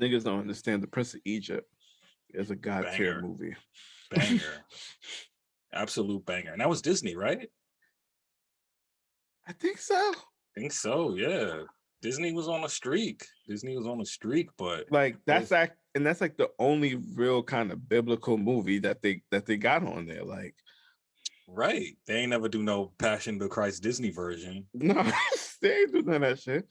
Niggas don't understand the Prince of Egypt is a god tier Banger, movie. banger, absolute banger. And that was Disney, right? I think so. Think so, yeah. Disney was on a streak. Disney was on a streak, but Like those that's like the only real kind of biblical movie that they got on there. Like, right. They ain't never do no Passion of the Christ Disney version. no, they ain't do none of that shit.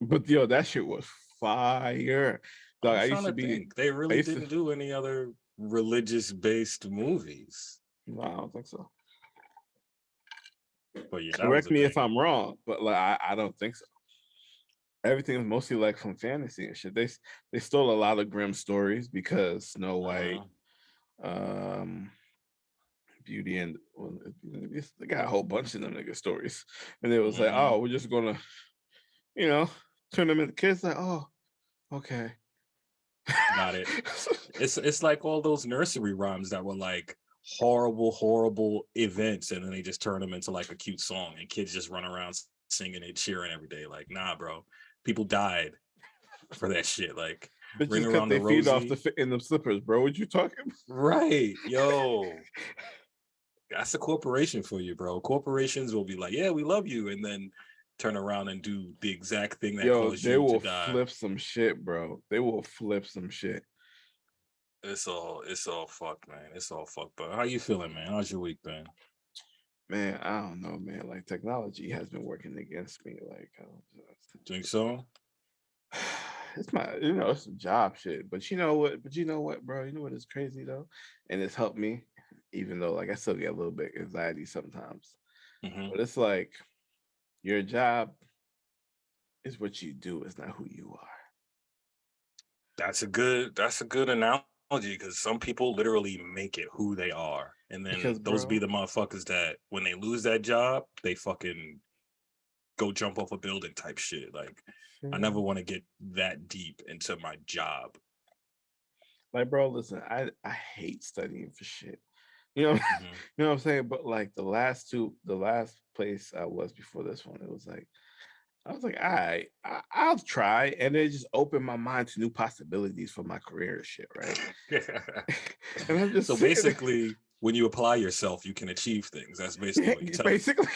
But yo, that shit was fire. Dog, I'm trying to think. They I really used to didn't do any other religious based movies. no, I don't think so. But yeah, that was Correct a me if banger. I'm wrong, but like I don't think so. Everything is mostly like from fantasy and shit. They stole a lot of grim stories because Snow White, Uh-huh. um, Beauty and well, they got a whole bunch of them nigga stories, and it was like, Hmm. oh, we're just gonna, you know, turn them into kids. Like, oh, okay. Got it. It's like all those nursery rhymes that were like horrible, horrible events, and then they just turn them into like a cute song, and kids just run around singing and cheering every day. Like, nah, bro, people died for that shit. Like, Ring Bitches cut Around the their feet off Rosie, in the slippers, bro. What you talking about? right? Yo, that's a corporation for you, bro. Corporations will be like, yeah, we love you, and then turn around and do the exact thing that Yo, caused they you to will die. flip some shit, bro. They will flip some shit. It's all fucked, man. It's all fucked. But how you feeling, man? How's your week been? Man, I don't know, man. Like technology has been working against me. Like, I don't Think so? just, it's my, it's some job shit. But you know what? Bro? You know what is crazy though, and it's helped me, even though like I still get a little bit anxiety sometimes. Hmm. But it's like your job is what you do. It's not who you are. That's a good analogy because some people literally make it who they are, and then Because, those be bro, the motherfuckers that when they lose that job, they fucking go jump off a building type shit. Like, I never shit. want to get that deep into my job. Like, bro, listen, I hate studying for shit. You know, Hmm. you know what I'm saying? But like the last place I was before this one, it was like I was like, all right, I'll try, and it just opened my mind to new possibilities for my career and shit, right? And I'm just So sitting there, basically, when you apply yourself, you can achieve things. That's basically what you're telling me. basically,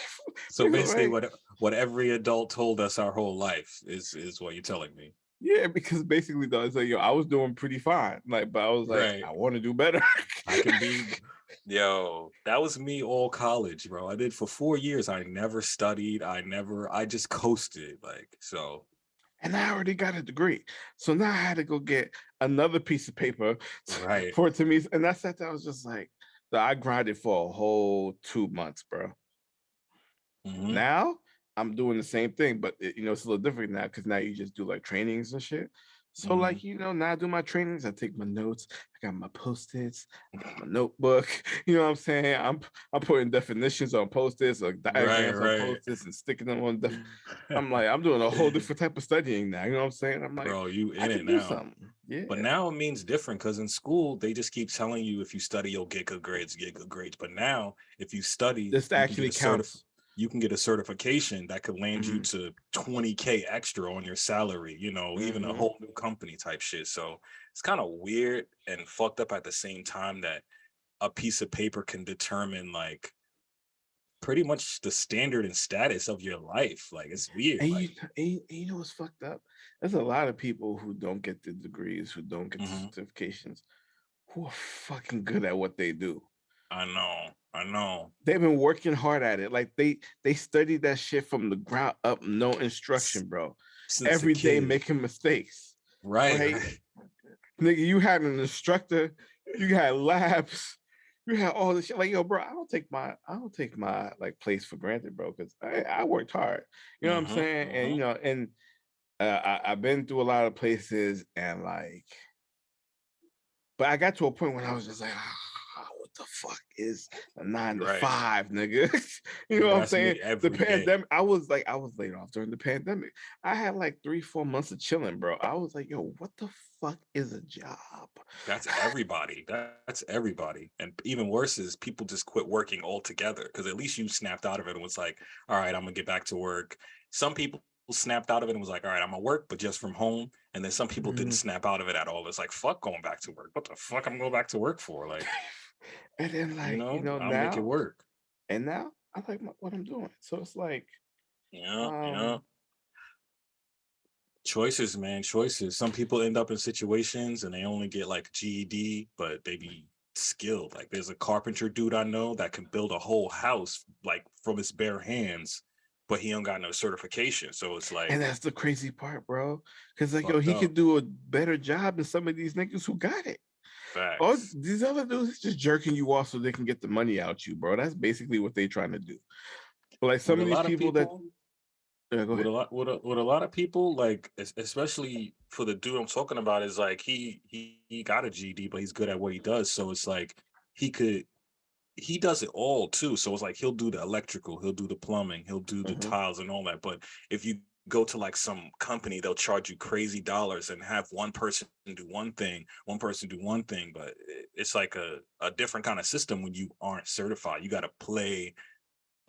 So basically, basically, right? what every adult told us our whole life is what you're telling me. Yeah, because basically though, it's like yo, I was doing pretty fine, like, but I was like, Right. I want to do better. I can be, yo, that was me all college, bro. I did for 4 years. I never studied. I just coasted. Like, so, And I already got a degree. So now I had to go get another piece of paper right. for it to me. And that's that I was just like, so I grinded for a whole 2 months, bro. Hmm. Now I'm doing the same thing, but it's a little different now because now you just do like trainings and shit. So Hmm. like now I do my trainings, I take my notes, I got my post-its, I got my notebook. You know what I'm saying? I'm putting definitions on post-its or Right, diagrams on right. post-its and sticking them on. I'm like I'm doing a whole different type of studying now. You know what I'm saying? I'm like Bro, you I in it could do now. something. But Yeah, now it means different because in school they just keep telling you if you study you'll get good grades, get good grades. But now if you study, this actually counts. you can get a certification that could land you Hmm. to 20K extra on your salary, even a Hmm. whole new company type shit. So it's kind of weird and fucked up at the same time that a piece of paper can determine like pretty much the standard and status of your life. Like it's weird. And Like, you know what's fucked up? There's a lot of people who don't get the degrees, who don't get the mhm, certifications, who are fucking good at what they do. I know. They've been working hard at it. Like they studied that shit from the ground up, no instruction, bro. Since a Every day kid. making mistakes, Right, right? right. Nigga, you had an instructor, you had labs, you had all this shit. Like, yo, bro, I don't take my like place for granted, bro, because I worked hard. You know what I'm Hmm. saying? And Hmm. I've been through a lot of places and like, but I got to a point when I was just like, the fuck is a 9 to Right. 5, nigga? You know People what I'm ask me saying? The every day. pandemic, I was laid off during the pandemic. I had like 3-4 months of chilling, bro. I was like, yo, what the fuck is a job? That's everybody. That's everybody. And even worse is people just quit working altogether because at least you snapped out of it and was like, all right, I'm gonna get back to work. Some people snapped out of it and was like, all right, I'm gonna work, but just from home. And then some people didn't snap out of it at all. It's like, fuck going back to work. What the fuck I'm going back to work for? Like, And then like, I'll make it work. now I like what I'm doing. So it's like, Yeah. Choices, man, choices. Some people end up in situations and they only get like GED, but they be skilled. Like there's a carpenter dude I know that can build a whole house like from his bare hands, but he don't got no certification. So it's like, and that's the crazy part, bro. Because like, yo, fucked he up. could do a better job than some of these niggas who got it. All Facts. these other dudes is just jerking you off so they can get the money out you, bro. That's basically what they trying to do. Like some With a of these lot of people that people, go ahead. with a lot of people, like especially for the dude I'm talking about, is like he got a GED, but he's good at what he does. So it's like he does it all too. So it's like he'll do the electrical, he'll do the plumbing, he'll do the tiles and all that. But if you go to like some company, they'll charge you crazy dollars and have one person do one thing, one person do one thing. But it's like a different kind of system when you aren't certified. You got to play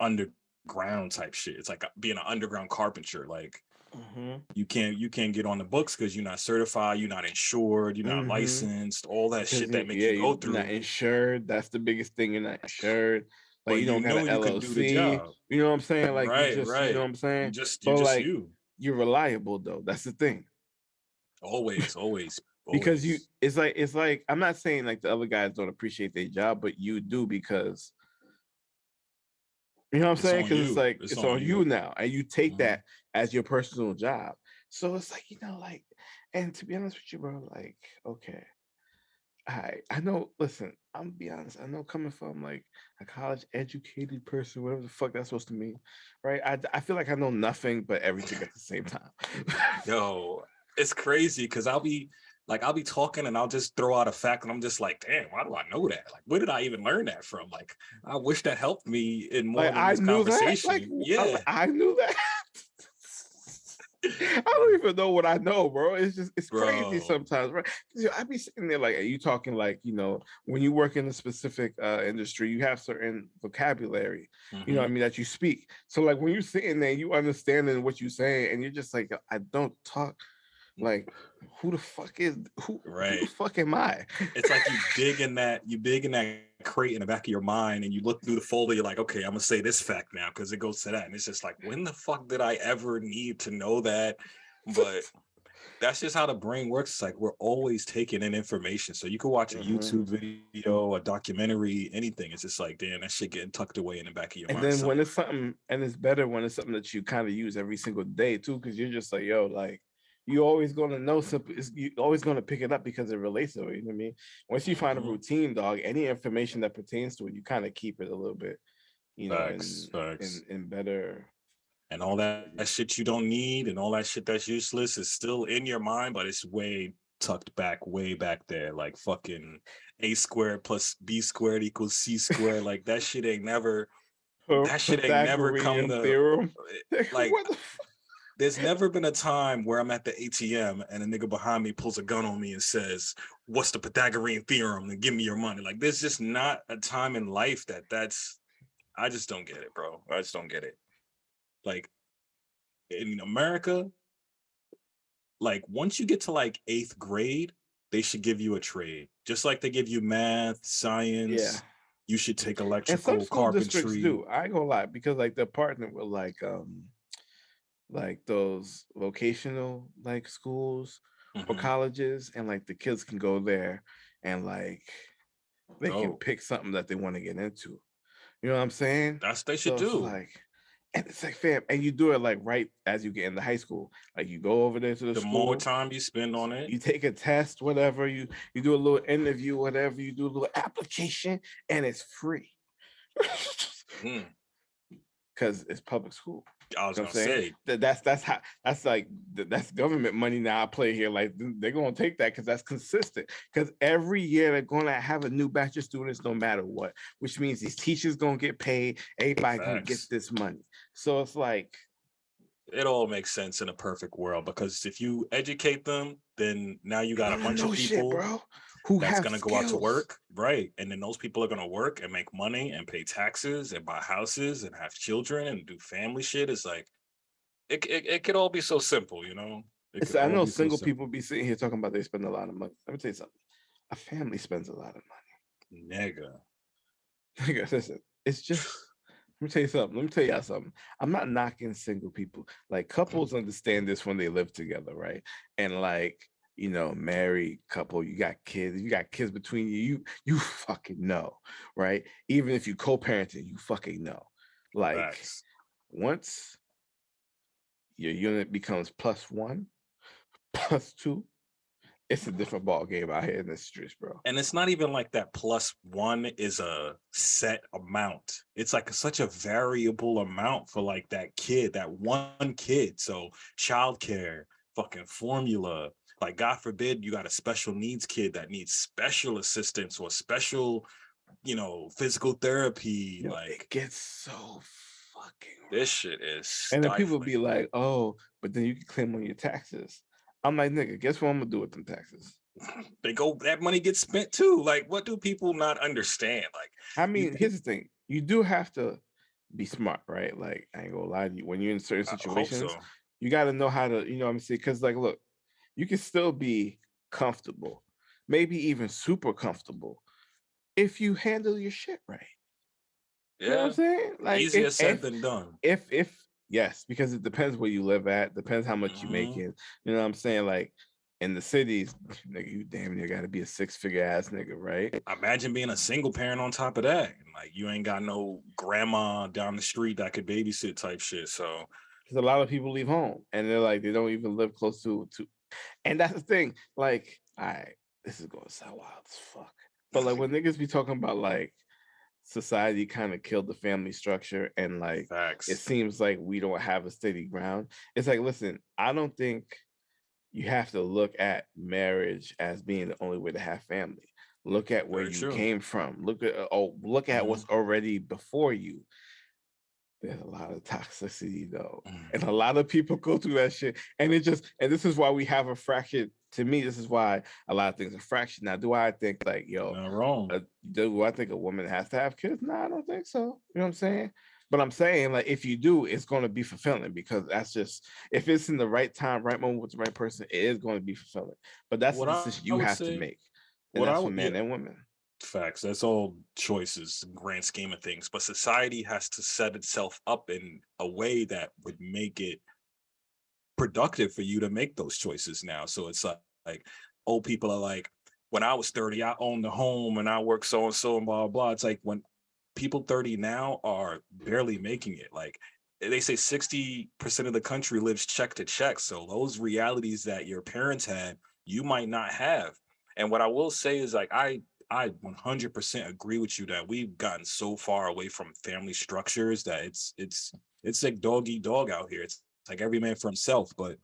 underground type shit. It's like being an underground carpenter. Like you can't get on the books because you're not certified, you're not insured, you're not licensed, all that Because shit that make you go you're through. not insured. That's the biggest thing. You're not insured. Like But you don't got an you can do the LLC. job. You know what I'm saying? Like you Right, just, you know right. what I'm saying? You're But just like you. you're reliable though. That's the thing. Always, Because always. it's like I'm not saying like the other guys don't appreciate their job, but you do because you know what I'm It's saying? on Because it's you. like It's it's on on you you. now, and you take that as your personal job. So it's like like, and to be honest with you, bro, like okay, I know. Listen, I'm gonna be honest. I know coming from like a college educated person, whatever the fuck that's supposed to mean, right? I feel like I know nothing but everything at the same time. Yo, it's crazy because I'll be talking and I'll just throw out a fact and I'm just like, damn, why do I know that? Like, where did I even learn that from? Like, I wish that helped me in more Like than I this knew that. Like conversation. Yeah. I knew that. I don't even know what I know, bro. It's crazy Bro. sometimes, right? I be sitting there like, are you talking like when you work in a specific industry, you have certain vocabulary, you know what I mean, that you speak. So like when you're sitting there, you understanding what you're saying, and you're just like, I don't talk like who the fuck is who the fuck am I? It's like you dig in that crate in the back of your mind and you look through the folder, you're like, okay, I'm gonna say this fact now because it goes to that. And it's just like, when the fuck did I ever need to know that? But that's just how the brain works. It's like we're always taking in information. So you could watch a YouTube video, a documentary, anything. It's just like, damn, that shit getting tucked away in the back of your And mind. then when it's something, and it's better when it's something that you kind of use every single day too, because you're just like, yo, like you're always going to know something. You're always going to pick it up because it relates to it. You know what I mean? Once you find a routine, dog, any information that pertains to it, you kind of keep it a little bit, Facts. in better. And all that shit you don't need and all that shit that's useless is still in your mind, but it's way tucked back, way back there. Like fucking A squared plus B squared equals C squared. Like that shit ain't never come to theorem. like What the fuck? there's never been a time where I'm at the ATM and a nigga behind me pulls a gun on me and says, what's the Pythagorean theorem and give me your money. Like there's just not a time in life that's I just don't get it, bro. I just don't get it. Like in America, like once you get to like 8th grade, they should give you a trade. Just like they give you math, science. Yeah. You should take And electrical, some school districts carpentry. do. I ain't gonna lie, because like they're partnered with like those vocational like schools or colleges, and like the kids can go there and like they can pick something that they want to get into. You know what I'm saying? That's they should So it's do. like, and it's like, fam, and you do it like right as you get into high school. Like you go over there to the The school, more time you spend on it, you take a test, whatever, you do a little interview, whatever, you do a little application, and it's free. because it's public school. I was You know gonna what I'm saying? say, That's government money now I play here. Like they're gonna take that because that's consistent. Because every year they're gonna have a new batch of students, no matter what. Which means these teachers gonna get paid. Everybody gonna get facts. this money. So it's like It all makes sense in a perfect world because if you educate them, then now you they're got a gonna bunch of know shit, people bro. Who that's have gonna go out to skills. work, right? And then those people are gonna work and make money and pay taxes and buy houses and have children and do family shit. It's like it could all be so simple, you know? It could I all know be so single simple. people be sitting here talking about they spend a lot of money. Let me tell you something. A family spends a lot of Nigga. money. Listen, it's just let me tell you something. Let me tell y'all something. I'm not knocking single people. Like couples understand this when they live together, right? And like, married couple, you got kids between you. You fucking know, right? Even if you co-parenting, you fucking know. Like Facts. once your unit becomes plus one, plus two, it's a different ball game out here in the streets, bro. And it's not even like that plus one is a set amount. It's like such a variable amount for like that kid, that one kid. So childcare, fucking formula. Like God forbid you got a special needs kid that needs special assistance or special, physical therapy. It Like gets so fucking this shit is and then people be stifling. like, oh, but then you can claim on your taxes. I'm like, nigga, guess what I'm gonna do with them taxes? That money gets spent too. Like, what do people not understand? Like, I you mean, think, here's the thing. You do have to be smart, right? Like, I ain't gonna lie to you. When you're in certain I hope situations, so. you gotta know how to, what I'm saying? Because like, look, you can still be comfortable, maybe even super comfortable if you handle your shit right. You know what I'm Yeah, saying? Like easier said than done. if yes, because it depends where you live at, depends how much you make Hmm. in. You know what I'm saying? Like in the cities, nigga, you damn near gotta be a six-figure ass nigga, right? Imagine being a single parent on top of that. Like, you ain't got no grandma down the street that could babysit type shit. So, Because a lot of people leave home and they're like they don't even live close to and that's the thing. Like, all right, this is gonna sound wild as fuck. But like when niggas be talking about like society kind of killed the family structure and like it facts. seems like we don't have a steady ground. It's like, listen, I don't think you have to look at marriage as being the only way to have family. Look at where Very you true. came from. Look at Hmm. what's already before you. There's a lot of toxicity though, and a Mm. lot of people go through that shit. And this is why we have a fraction. To me, this is why a lot of things are fractured. Now, do I think like Not wrong. do I think a woman has to have kids? No, I don't think so. You know what I'm saying? But I'm saying like if you do, it's going to be fulfilling because that's just if it's in the right time, right moment with the right person, it is going to be fulfilling. But that's a What decision I you would have to say, make, and what I that's for would, yeah, men and women. facts. That's all choices, grand scheme of things. But society has to set itself up in a way that would make it productive for you to make those choices now. So it's like old people are like, when I was 30, I owned the home and I work so and so and blah, blah, blah. It's like when people 30 now are barely making it. Like they say 60% of the country lives check to check. So those realities that your parents had, you might not have. And what I will say is like I 100% agree with you that we've gotten so far away from family structures that it's like dog eat dog out here. It's like every man for himself. But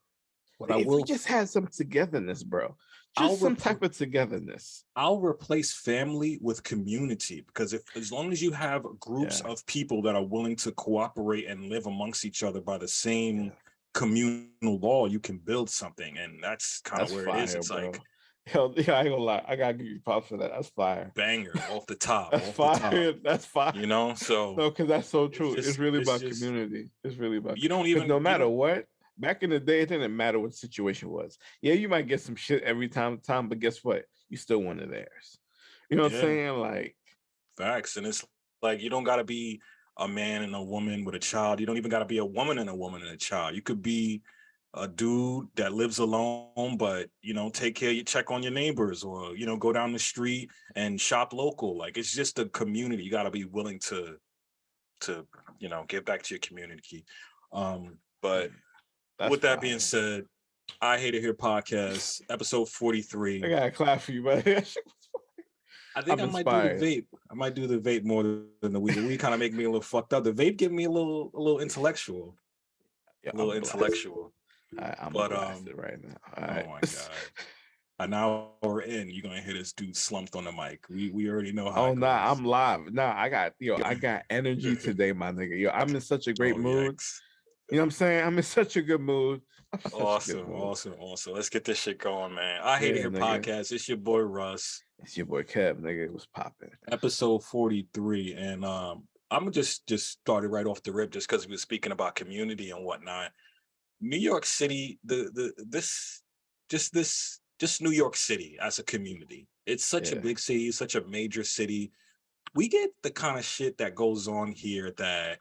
what I If we will, just had some togetherness, bro, I'll just some repl- type of togetherness. I'll replace family with community because if as long as you have groups Yeah, of people that are willing to cooperate and live amongst each other by the same yeah. communal law, you can build something, and that's kind of That's where it is. fire, It's like bro. Yo, yeah, I ain't gonna lie. I gotta give you props for that. That's fire. banger off the top, That's off the top. fire. That's fire. So No, because that's so it's true. It's just really it's about just community. It's really about you don't because no even you matter don't what, back in the day, it didn't matter what the situation was. Yeah, you might get some shit every time, but guess what? You still one of theirs. You know what I'm yeah. saying? Like, Facts. And it's like you don't gotta be a man and a woman with a child. You don't even gotta be a woman and a child. You could be a dude that lives alone, but take care, you check on your neighbors or go down the street and shop local. Like it's just a community. You gotta be willing to give back to your community. But that's with that being fire. said, I Hate It Here podcast, episode I 43. gotta clap for you, but that shit was fire. I think I'm I might do the inspired. vape. I might do the vape more than the weed. The weed kind of make me a little fucked up. The vape give me a little intellectual, Yeah, a little I'm blasted. intellectual. I'm But blasted right now. All oh right. my god. An hour in, you're gonna hear this dude slumped on the mic. We already know how Oh it nah, goes. I'm live. Nah, I got energy today, my nigga. Yo, I'm in such a great Oh mood. yikes. You know what I'm saying? I'm in such a good mood. I'm in such a good Awesome, mood. awesome, awesome. Let's get this shit going, man. I hate to Yeah, hear nigga. podcasts. It's your boy Russ, It's your boy Kev, nigga. It was popping. episode 43. And I'm gonna just start it right off the rip just because we were speaking about community and whatnot. New York City, just New York City as a community. It's such a Yeah. big city, such a major city. We get the kind of shit that goes on here that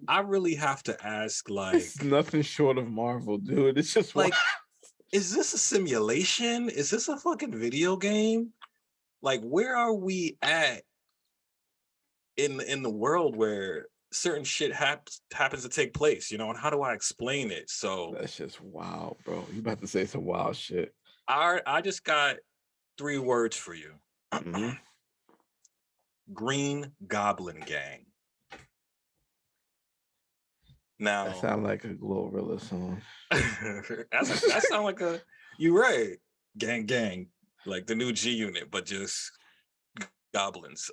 I really have to ask, It's nothing short of Marvel, dude. It's just like, is this a simulation? Is this a fucking video game? Like, where are we at in the world where certain shit happens to take place, and how do I explain it? So that's just wild, bro. You about to say some wild shit. I just got 3 words for you. Mm-hmm. Green Goblin gang. Now That sounds like a Glorilla song. that sound like a you're right. Gang, like the new G Unit, but just goblins.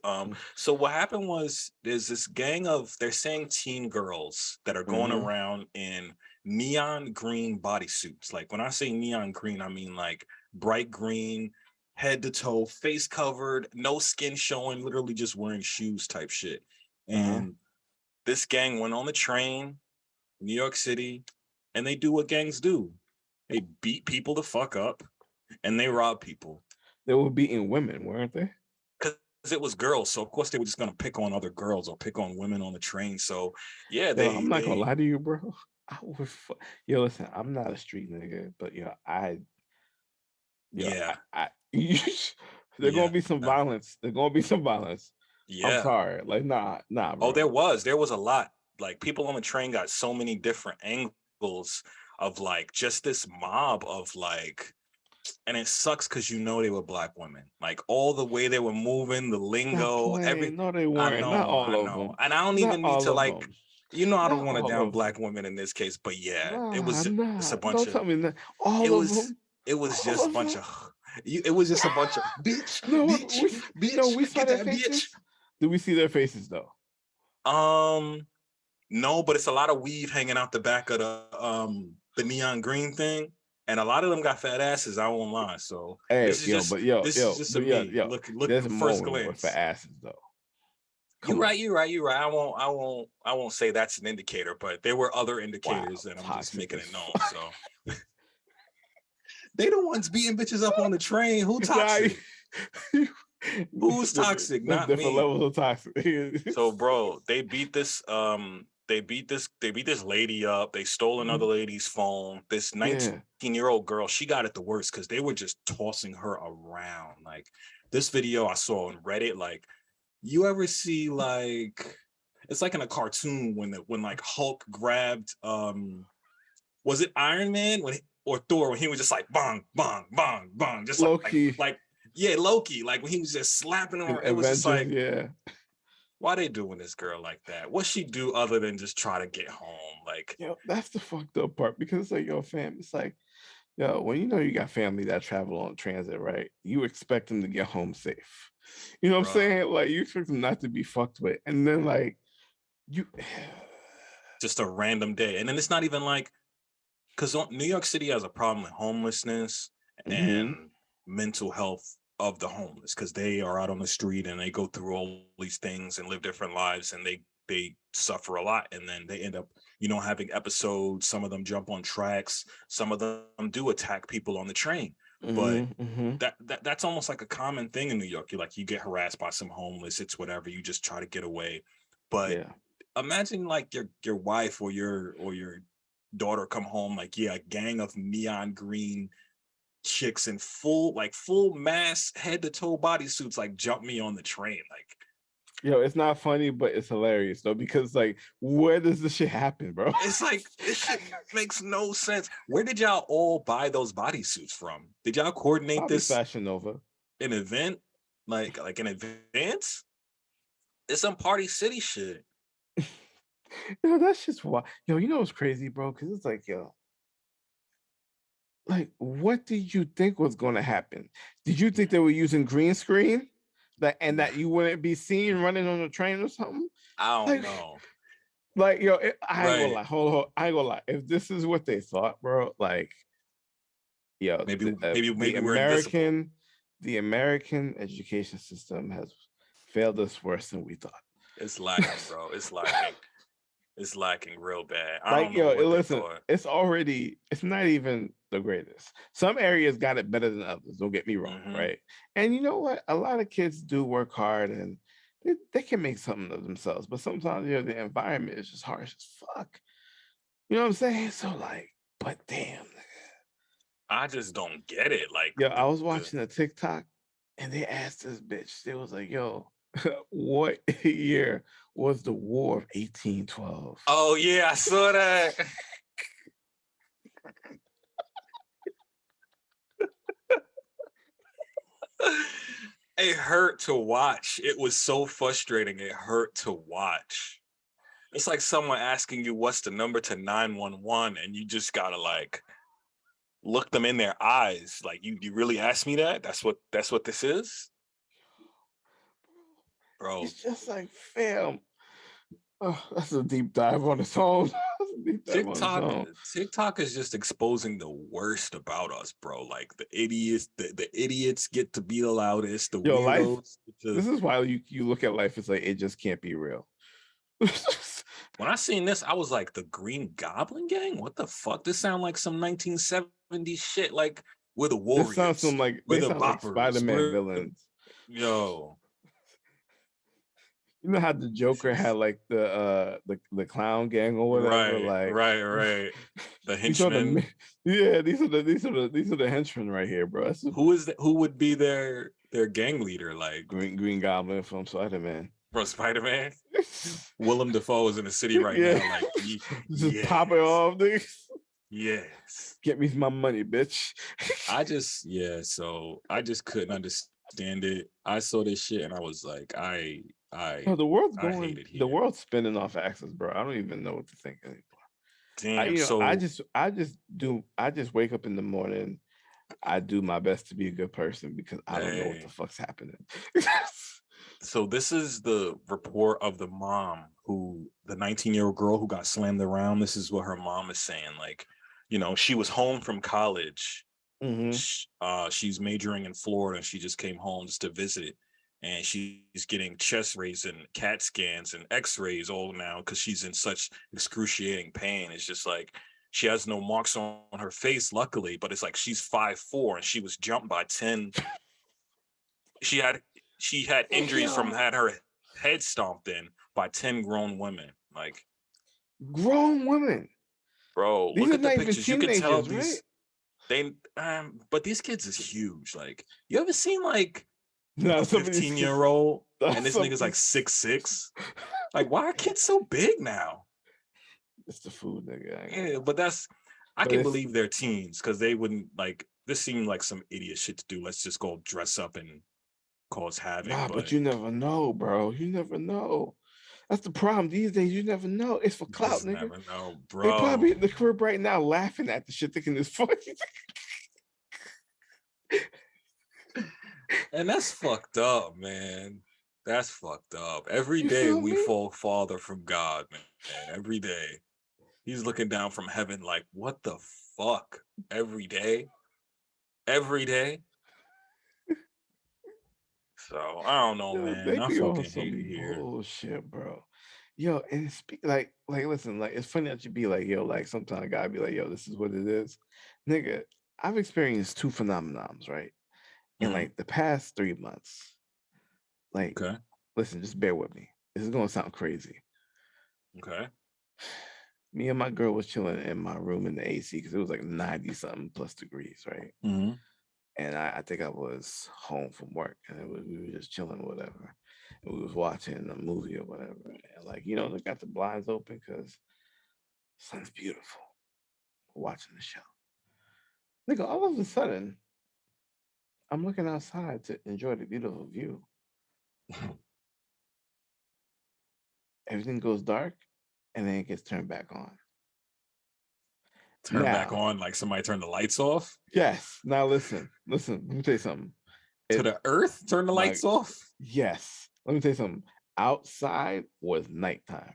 So what happened was there's this gang of, they're saying, teen girls that are going around in neon green bodysuits. Like when I say neon green, I mean like bright green, head to toe, face covered, no skin showing, literally just wearing shoes type shit. And this gang went on the train, New York City, and they do what gangs do. They beat people the fuck up and they rob people. They were beating women, weren't they? It was girls, so of course they were just gonna pick on other girls or pick on women on the train. So yeah, I'm not gonna lie to you, bro. I would. Yo, listen, I'm not a street nigga, but there's gonna be some violence. There's gonna be some violence. Yeah, I'm sorry. Like, nah, bro. Oh, there was a lot. Like people on the train got so many different angles of like just this mob of like. And it sucks because they were black women. Like all the way they were moving, the lingo, No, they weren't. Not all of them. And I don't even need to like, I don't want to down black women in this case, but yeah, it was just a bunch don't of. Tell me that. All of them. It was just a bunch of. It was just a bunch of bitch. No, bitch. We saw their faces. Bitch. Did we see their faces though? No, but it's a lot of weave hanging out the back of the neon green thing. And a lot of them got fat asses. I won't lie. So this is just looking first glance for asses though. You're right. I won't say that's an indicator, but there were other indicators that I'm just making it known. So they the ones beating bitches up on the train. Who toxic? Who's toxic? Not different me. levels of toxic. So, bro, they beat this. They beat this lady up. They stole another lady's phone. This 19-year-old girl, she got it the worst because they were just tossing her around. Like this video I saw on Reddit, like you ever see like it's like in a cartoon when like Hulk grabbed was it Iron Man or Thor when he was just like bang, bang, bang, bang, just Loki. like Loki, like when he was just slapping her. It was just like why they doing this girl like that? What she do other than just try to get home? Like, that's the fucked up part because it's like, fam, it's like, when you got family that travel on transit, right? You expect them to get home safe. You know what I'm saying? Like, you expect them not to be fucked with. And then, like, just a random day. And then it's not even like, because New York City has a problem with homelessness and mental health of the homeless because they are out on the street and they go through all these things and live different lives and they suffer a lot and then they end up having episodes. Some of them jump on tracks, some of them do attack people on the train, but that's almost like a common thing in New York. You get harassed by some homeless, it's whatever, you just try to get away. But imagine like your wife or your daughter come home like a gang of neon green chicks in full mass head to toe bodysuits like jump me on the train. Like, it's not funny, but it's hilarious though because like where does this shit happen, bro? It's like this shit makes no sense. Where did y'all all buy those bodysuits from? Did y'all coordinate Probably this Fashion Nova an event? like in advance. It's some Party City shit. That's just why. Yo, you know what's crazy, bro? Because it's like, yo, like, what did you think was going to happen? Did you think they were using green screen, that you wouldn't be seen running on the train or something? I don't Like, know. like, yo, I ain't gonna Right. lie. Hold, I ain't gonna lie. If this is what they thought, bro, like, yo, Maybe we're invisible. the American education system has failed us worse than we thought. It's lacking, bro. It's lacking. It's lacking real bad. I Like, don't know yo, what they listen, thought. it's not even the greatest. Some areas got it better than others. Don't get me wrong, Mm-hmm. right? And you know what? A lot of kids do work hard and they can make something of themselves, but sometimes, the environment is just harsh as fuck. You know what I'm saying? So, like, but damn, I just don't get it. Like yo, I was the watching a TikTok and they asked this bitch, they was like, yo, what year was the War of 1812? Oh yeah, I saw that. It hurt to watch. It was so frustrating. It hurt to watch. It's like someone asking you what's the number to 911 and you just gotta like look them in their eyes. Like you really asked me that? That's what this is? Bro. It's just like, fam. Oh, that's a deep dive on its own. That's a deep dive on its TikTok own. TikTok is just exposing the worst about us, bro. Like the idiots get to be the loudest, the Yo, life. weirdos get to. This is why you look at life. It's like it just can't be real. When I seen this, I was like, the Green Goblin gang? What the fuck? This sound like some 1970s shit. Like, we're the This sounds warriors. some like We're they the sound like boppers. Spider-Man We're villains. yo. You know how the Joker had like the clown gang or whatever. Right, Like right. The these are henchmen. these are the henchmen right here, bro. That's Who would be their gang leader? Like Green Goblin from Spider-Man. from Spider-Man? Willem Dafoe is in the city right Yeah, now. Like, just pop it yes. off, niggas. Yes. Get me my money, bitch. So I just couldn't understand it. I saw this shit and I was like, No, the world's I hate going. it The here. world's spinning off axis, bro. I don't even know what to think anymore. Damn. So I just wake up in the morning. I do my best to be a good person because I don't know what the hey, fuck's happening. so this is the report of the mom the 19-year-old girl who got slammed around. This is what her mom is saying. Like, she was home from college. Mm-hmm. She's majoring in Florida and she just came home just to visit. And she's getting chest rays and CAT scans and x-rays all now because she's in such excruciating pain. It's just like she has no marks on her face, luckily, but it's like she's 5'4" and she was jumped by 10. She had injuries from Yo, had her head stomped in by 10 grown women. Like, grown women. bro, These look are at the not even pictures. You could tell teenagers, right? these but these kids is huge. Like, you ever seen like No, a some of these kids. 15-year-old and this Some of nigga's like these. 6'6"? Like, why are kids so big now? It's the food, nigga. Yeah, but I But can it's believe they're teens because they wouldn't like this seemed like some idiot shit to do. Let's just go dress up and cause havoc. nah, but But you never know, bro. You never know. That's the problem these days. You never know. It's for you clout, just nigga. never know, They bro. probably in the crib right now laughing at the shit, thinking it's funny. And that's fucked up, man. That's fucked up. Every You day feel we me? fall farther from God, man. Every day. He's looking down from heaven like, what the fuck? Every day? Every day? So I don't know, Yo, man. they I be on fucking hate it some here. bullshit, bro. Yo, and speak listen, like it's funny that you be like, yo, like sometimes a guy be like, yo, this is what it is. Nigga, I've experienced two phenomenons, right? In Mm-hmm. like the past 3 months. Like, Okay. listen, just bear with me. This is gonna sound crazy. Okay. Me and my girl was chilling in my room in the AC because it was like 90 something plus degrees, right? Mm-hmm. And I think I was home from work and we were just chilling or whatever. And we was watching a movie or whatever. And like, they got the blinds open because sun's beautiful. We're watching the show. Nigga, all of a sudden, I'm looking outside to enjoy the beautiful view. Everything goes dark, and then it gets turned back on. Turn back Now, on like somebody turned the lights off. yes. Now listen. Let me tell you something. To It the earth, turn the my lights off. yes. Let me tell you something. Outside was nighttime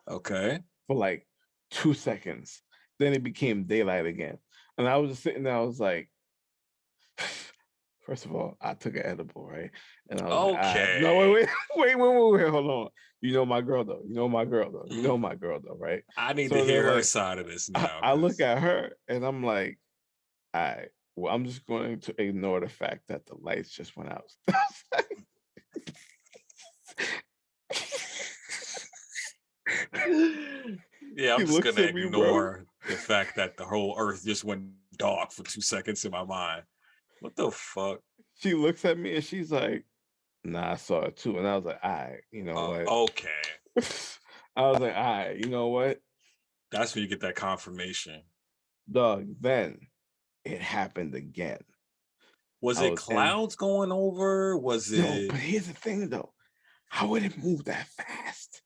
Okay. for like 2 seconds. Then it became daylight again. And I was just sitting there, I was like, first of all, I took an edible, right? And I was like, no, Okay. wait, hold on. You know my girl though. You know my girl though. You know my girl though, right? I need to So they're hear her like, side of this now, I look because at her and I'm like, all right, well, I'm just going to ignore the fact that the lights just went out. yeah, She I'm just looks gonna at me, bro. ignore the fact that the whole earth just went dark for 2 seconds in my mind. What the fuck? She looks at me and she's like, nah, I saw it too. And I was like, all right, you know what? Okay. I was like, all right, you know what? That's when you get that confirmation. Dog, then it happened again. Was I it was in clouds going over? Was no, it but here's the thing though. How would it move that fast?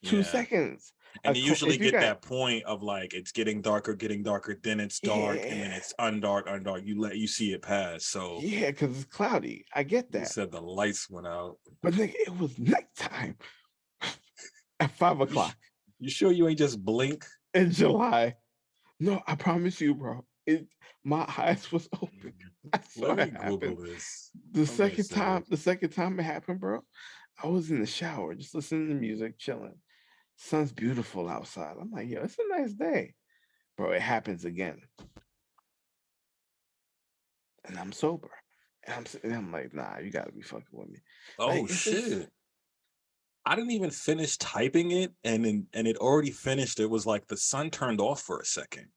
Two yeah? seconds. And you usually If you get got that point of like it's getting darker, then it's dark, and then yeah, it's undark. You see it pass. So yeah, because it's cloudy. I get you that. said the lights went out. But nigga, it was nighttime at 5 o'clock You sure you ain't just blink? in July. No, I promise you, bro. My eyes was open. I saw Let me it Google happen. this. The I'm gonna second say time, the second time it happened, bro, I was in the shower, just listening to music, chilling. Sun's beautiful outside. I'm like, yo, it's a nice day. Bro, it happens again. And I'm sober. And I'm sitting there, I'm like, nah, you gotta be fucking with me. oh Like, it's just shit. I didn't even finish typing it, and it already finished. It was like the sun turned off for a second.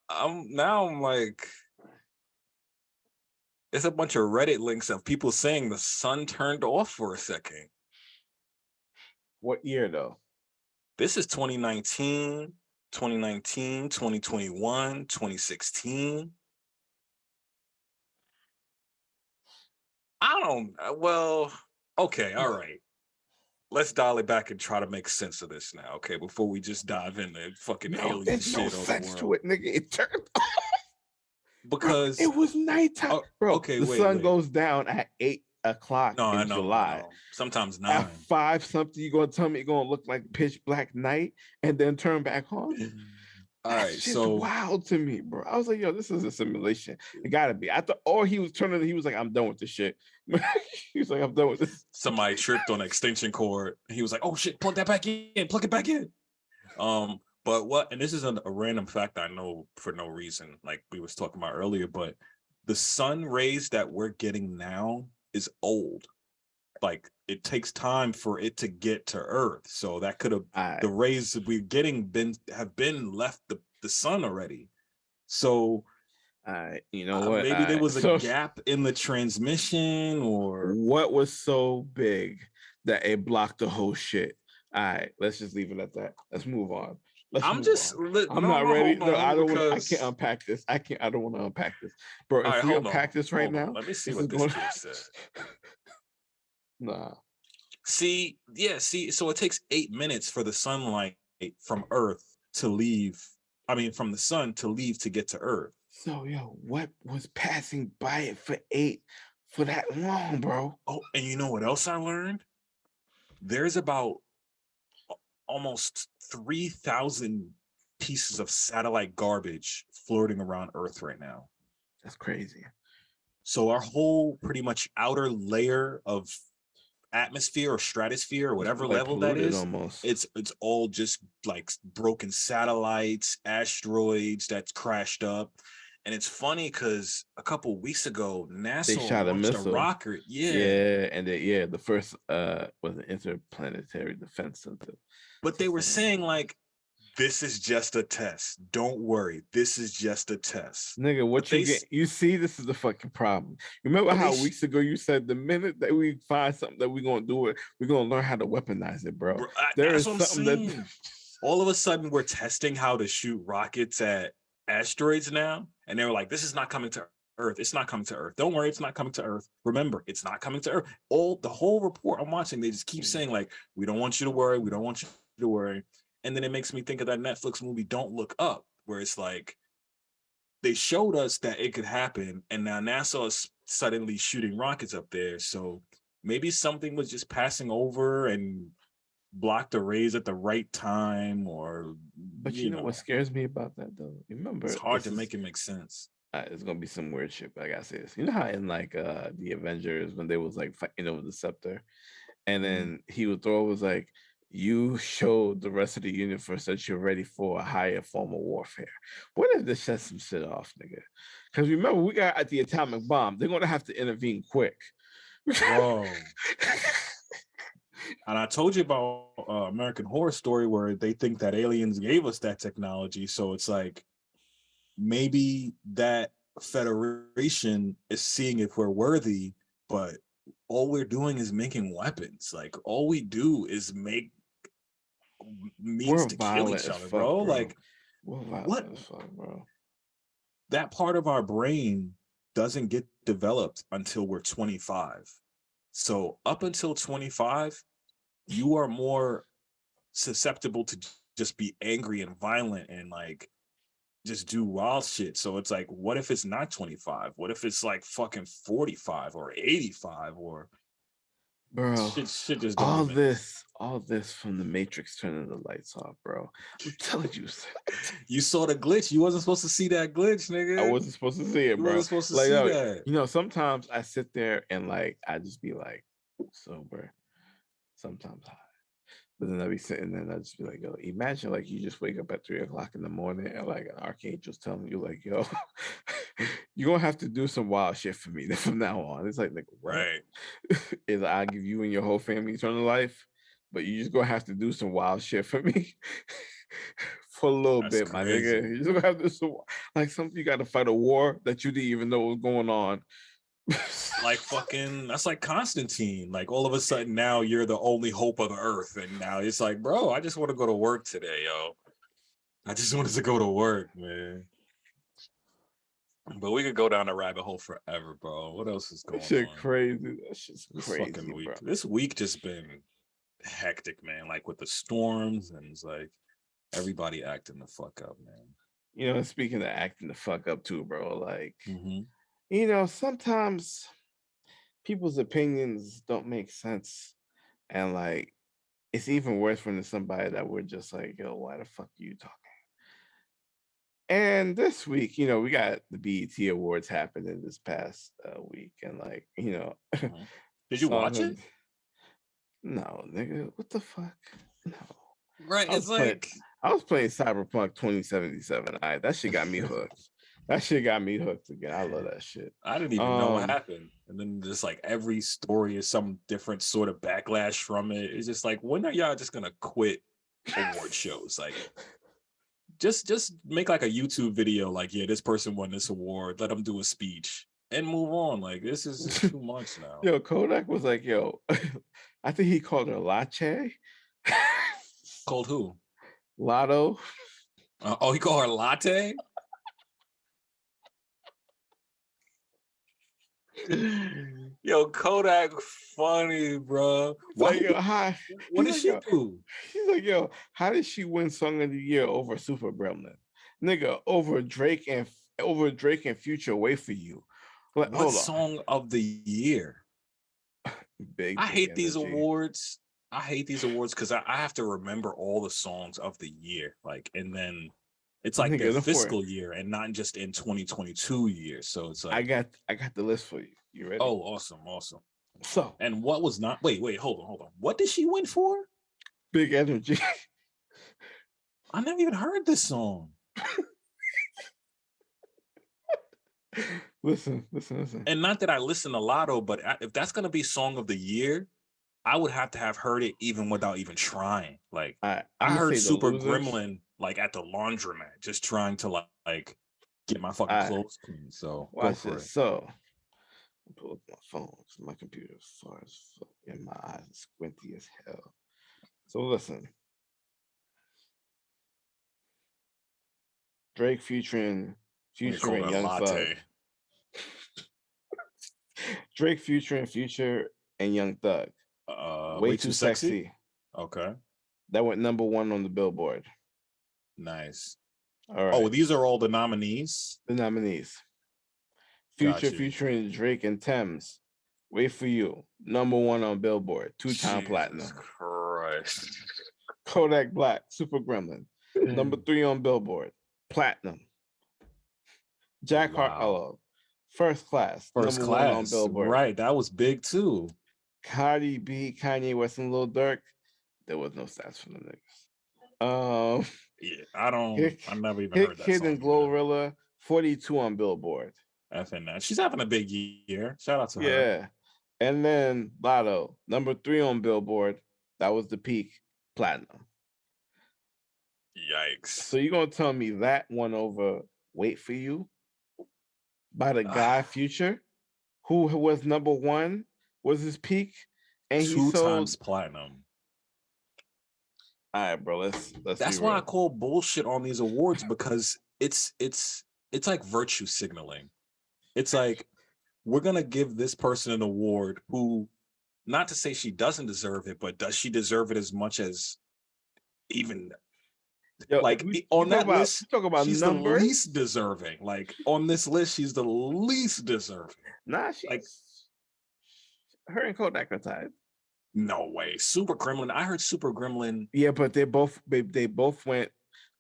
I'm like, it's a bunch of Reddit links of people saying the sun turned off for a second. what year though? This is 2019, 2019, 2021, 2016. I don't, well, okay, all right. Let's dial it back and try to make sense of this now, okay? Before we just dive into fucking No, alien there's no shit on the sense to world. it, nigga. It turned off. Bro, Because, it was nighttime. oh, Bro, okay, the wait, sun wait. goes down at 8 o'clock No, I in know, I July. know. Sometimes At 9. 5 something, you gonna tell me it's gonna look like pitch black night and then turn back on? All That's right, just so wild to me, bro. I was like, yo, this is a simulation. It gotta be. I thought, or he was turning, he was like, I'm done with this shit. He was like, I'm done with this. somebody tripped on an extension cord. He was like, "Oh shit, plug that back in, plug it back in." But what? And this is a random fact I know for no reason, like we was talking about earlier. But the sun rays that we're getting now is old. Like it takes time for it to get to Earth, so that could have the rays that we're getting have been left the sun already. So you know what? maybe there was a gap in the transmission, or what was so big that it blocked the whole shit? All right, let's just leave it at that. Let's move on. I'm just I'm no, not no, ready. hold No, I on, don't want. I can't because unpack this. I can't. I don't want to unpack this, bro. all If right, we hold on, unpack this right now, let me see this is what this going. kid said. Nah. See, yeah, see, so it takes 8 minutes for the sunlight from Earth to leave. I mean, from the sun to leave to get to Earth. So yo, what was passing by it for that long, bro? Oh, and you know what else I learned? There's about almost 3,000 pieces of satellite garbage floating around Earth right now. That's crazy. So our whole pretty much outer layer of atmosphere or stratosphere or whatever Like level that is, almost. it's all just like broken satellites, asteroids that's crashed up. And it's funny because a couple weeks ago NASA They shot a launched missile. a rocket. And the first was an interplanetary defense center. But they were saying like, this is just a test. Don't worry, this is just a test. Nigga, what you get? You see, this is the fucking problem. Remember how weeks ago you said the minute that we find something that we're gonna do it, we're gonna learn how to weaponize it, bro. There is something that all of a sudden we're testing how to shoot rockets at asteroids now, and they were like, "This is not coming to Earth. It's not coming to Earth. Don't worry, it's not coming to Earth. Remember, it's not coming to Earth." All the whole report I'm watching, they just keep saying like, "We don't want you to worry. We don't want you to worry." And then it makes me think of that Netflix movie Don't Look Up, where it's like they showed us that it could happen, and now NASA is suddenly shooting rockets up there. So maybe something was just passing over and blocked the rays at the right time, or But you know what scares me about that though? it's Remember, hard to make it make sense. it's gonna be some weird shit, but I gotta say this. You know how in like the Avengers when they was like fighting over the scepter, and then he would throw was like, "You showed the rest of the universe that you're ready for a higher form of warfare." What if this set some shit off, nigga? Because remember, we got at the atomic bomb. They're gonna have to intervene quick. Bro. And I told you about American Horror Story, where they think that aliens gave us that technology. So it's like maybe that Federation is seeing if we're worthy, but all we're doing is making weapons. Like all we do is make means We're to kill violent each as other, fuck, bro. bro. Like We're what violent as fuck, bro. that part of our brain doesn't get developed until we're 25. So up until 25, you are more susceptible to just be angry and violent and like just do wild shit. So it's like, what if it's not 25? What if it's like fucking 45 or 85 or Bro, shit just don't even. all this from the Matrix turning the lights off, bro. I'm telling you, You saw the glitch. You wasn't supposed to see that glitch, I nigga. wasn't supposed to see it, You bro. wasn't supposed to Like, see yo, that. sometimes I sit there and like I just be like sober, sometimes high. But then I'd be sitting there and I'd just be like, yo, imagine like you just wake up at 3 o'clock in the morning and like an archangel's telling you, like, yo, you're gonna have to do some wild shit for me from now on. It's like what? Right. Is I give you and your whole family eternal life, but you just gonna have to do some wild shit for me for a little That's bit, my nigga. crazy. You just gonna have to do some like something you gotta fight a war that you didn't even know was going on. Like fucking, that's like Constantine. Like all of a sudden now you're the only hope of the earth. And now it's like, bro, I just want to go to work today, yo. I just wanted to go to work, man. But we could go down the rabbit hole forever, bro. What else is That going shit on crazy. That shit's this crazy, fucking week? bro. This week just been hectic, man. Like with the storms, and it's like everybody acting the fuck up, man. Speaking of acting the fuck up too, bro, like, Mm-hmm. sometimes people's opinions don't make sense. And like, it's even worse when it's somebody that we're just like, yo, why the fuck are you talking? And this week, we got the BET Awards happening this past week. And like, Mm-hmm. Did you song watch of it? no, nigga, what the fuck? No. Right. I was It's playing like I was playing Cyberpunk 2077. All right, that shit got me hooked. That shit got me hooked again. I love that shit. I didn't even know what Um, happened. And then just like every story is some different sort of backlash from it. It's just like, when are y'all just gonna quit award shows? Like just make like a YouTube video, like, yeah, this person won this award, let them do a speech and move on. Like this is just too much now. yo, Kodak was like, yo, I think he called her Lache. Called who? Lotto. Oh, he called her latte. Yo, Kodak funny, bro. He's Why like, he yo, do? hi. What He's did like, she yo, do? he's like, yo, how did she win Song of the Year over Super Gremlin? Nigga, over Drake and Future Wait for You. Like, What hold on. song of the year? Big I dick hate these energy. awards. I hate these awards because I have to remember all the songs of the year. Like, and then it's like their Nigga, look for it. fiscal year and not just in 2022 year. So it's I like, got the list for you. You ready? oh, awesome, awesome. So, And what was not, wait, hold on. What did she win for? big energy. I never even heard this song. Listen. And not that I listen to Lotto, but if that's going to be song of the year, I would have to have heard it even without even trying. Like I'm I gonna heard say the Super losers. Gremlin like at the laundromat, just trying to like get my fucking I clothes clean. So go watch for this. it. So, I pull up my phone because my computer is far as fuck and my eyes are squinty as hell. So listen, Drake featuring We Future call and that Young Thug. latte. Drake featuring Future and Young Thug. Way too sexy. Okay. That went #1 on the Billboard. Nice. All right. Oh, these are all the nominees? The nominees. Got Future you. featuring Drake and Thames. Wait for You. #1 on Billboard. 2-time platinum. Christ. Kodak Black. Super Gremlin. #3 on Billboard. Platinum. Jack Harlow. First Class. First #1 Class. on Billboard. Right. That was big too. Cardi B, Kanye West, and Lil Durk. There was no stats from the niggas. Yeah, I never even heard that Kid song. and Glorilla, 42 on Billboard. Effing that. She's having a big year. Shout out to her. Yeah. And then Lotto, #3 on Billboard. That was the peak, platinum. Yikes. So you're going to tell me that one over Wait For You by the guy Future, who was #1, was his peak, and he 2 sold... times platinum. All right, bro. Let's. That's why I call bullshit on these awards, because it's like virtue signaling. It's like, we're gonna give this person an award who, not to say she doesn't deserve it, but does she deserve it as much as even? Yo, like on that list, talk about she's numbers? the least deserving. Like on this list, she's the least deserving. Nah, she's like her and Kodak are tied. No way. Super Gremlin. I heard Super Gremlin. Yeah, but they both went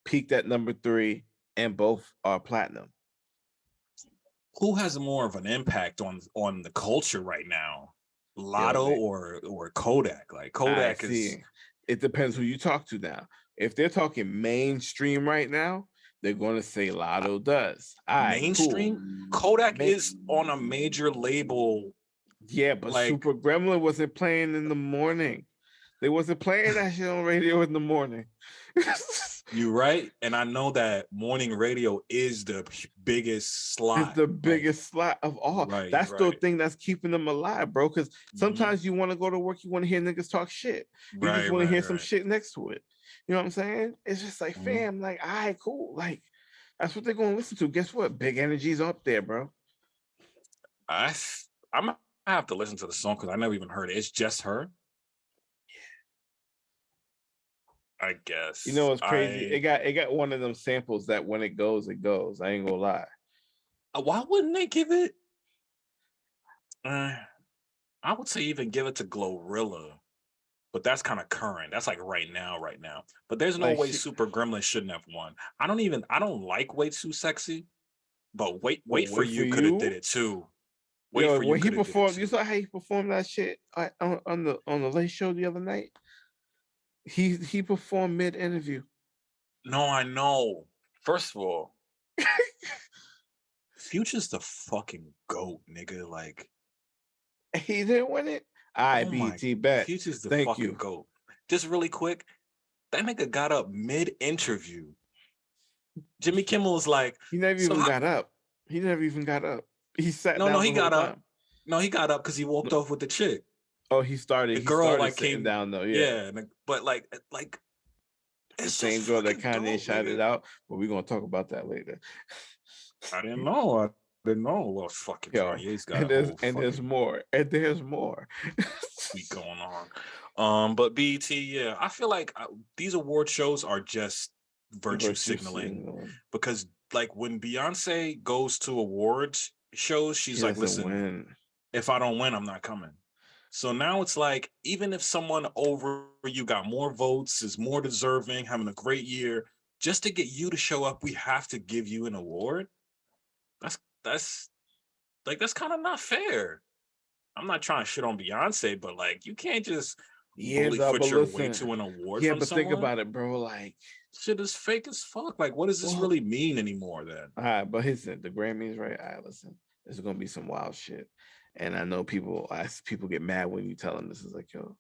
peaked at #3 and both are platinum. Who has more of an impact on the culture right now? Lotto or Kodak? Like Kodak is. It depends who you talk to now. If they're talking mainstream right now, they're going to say Lotto does. Mainstream? Cool. Kodak is on a major label. Yeah, but Super Gremlin wasn't playing in the morning. They wasn't playing that shit on radio in the morning. You're right. And I know that morning radio is the biggest slot. It's the biggest slot of all. Right, that's the thing that's keeping them alive, bro. Because sometimes you want to go to work, you want to hear niggas talk shit. You just want to hear some shit next to it. You know what I'm saying? It's just like, fam, like, all right, cool. Like, that's what they're going to listen to. Guess what? Big Energy's up there, bro. I'm I have to listen to the song because I never even heard it. It's just her. I guess. You know what's crazy? It got one of them samples that when it goes, it goes. I ain't gonna lie. Why wouldn't they give it? I would say even give it to Glorilla, but that's kind of current. That's like right now. But there's no way Super Gremlin shouldn't have won. I don't like Way Too Sexy, but wait for you could have did it too. When he performed, you saw how he performed that shit on the Late Show the other night. He performed mid-interview. No, I know. First of all, Future's the fucking GOAT, nigga. Like, he didn't win it. BT bet. Future's the fucking GOAT. Just really quick, that nigga got up mid-interview. Jimmy Kimmel was like, he never even got up. He never even got up. He sat down. No, he got up. No, he got up because he walked off with the chick. Oh, he started. The girl like came down though. Yeah, but like the same girl that Kanye shouted out. But we're gonna talk about that later. I didn't know. Well, fucking Kanye's got there's more. And there's more. We going on. But BET, yeah, I feel like these award shows are just virtue signaling because like when Beyonce goes to awards shows, she's like, listen, if I don't win, I'm not coming. So now it's like, even if someone over you got more votes, is more deserving, having a great year, just to get you to show up, we have to give you an award. That's kind of not fair. I'm not trying to shit on Beyonce, but like, you can't just fully put your way to an award. Yeah, but think about it, bro. Like, shit is fake as fuck. Like, what does this really mean anymore then? All right, but listen, the Grammys, right? All right, listen, there's gonna be some wild shit. And I know people get mad when you tell them this is like, yo,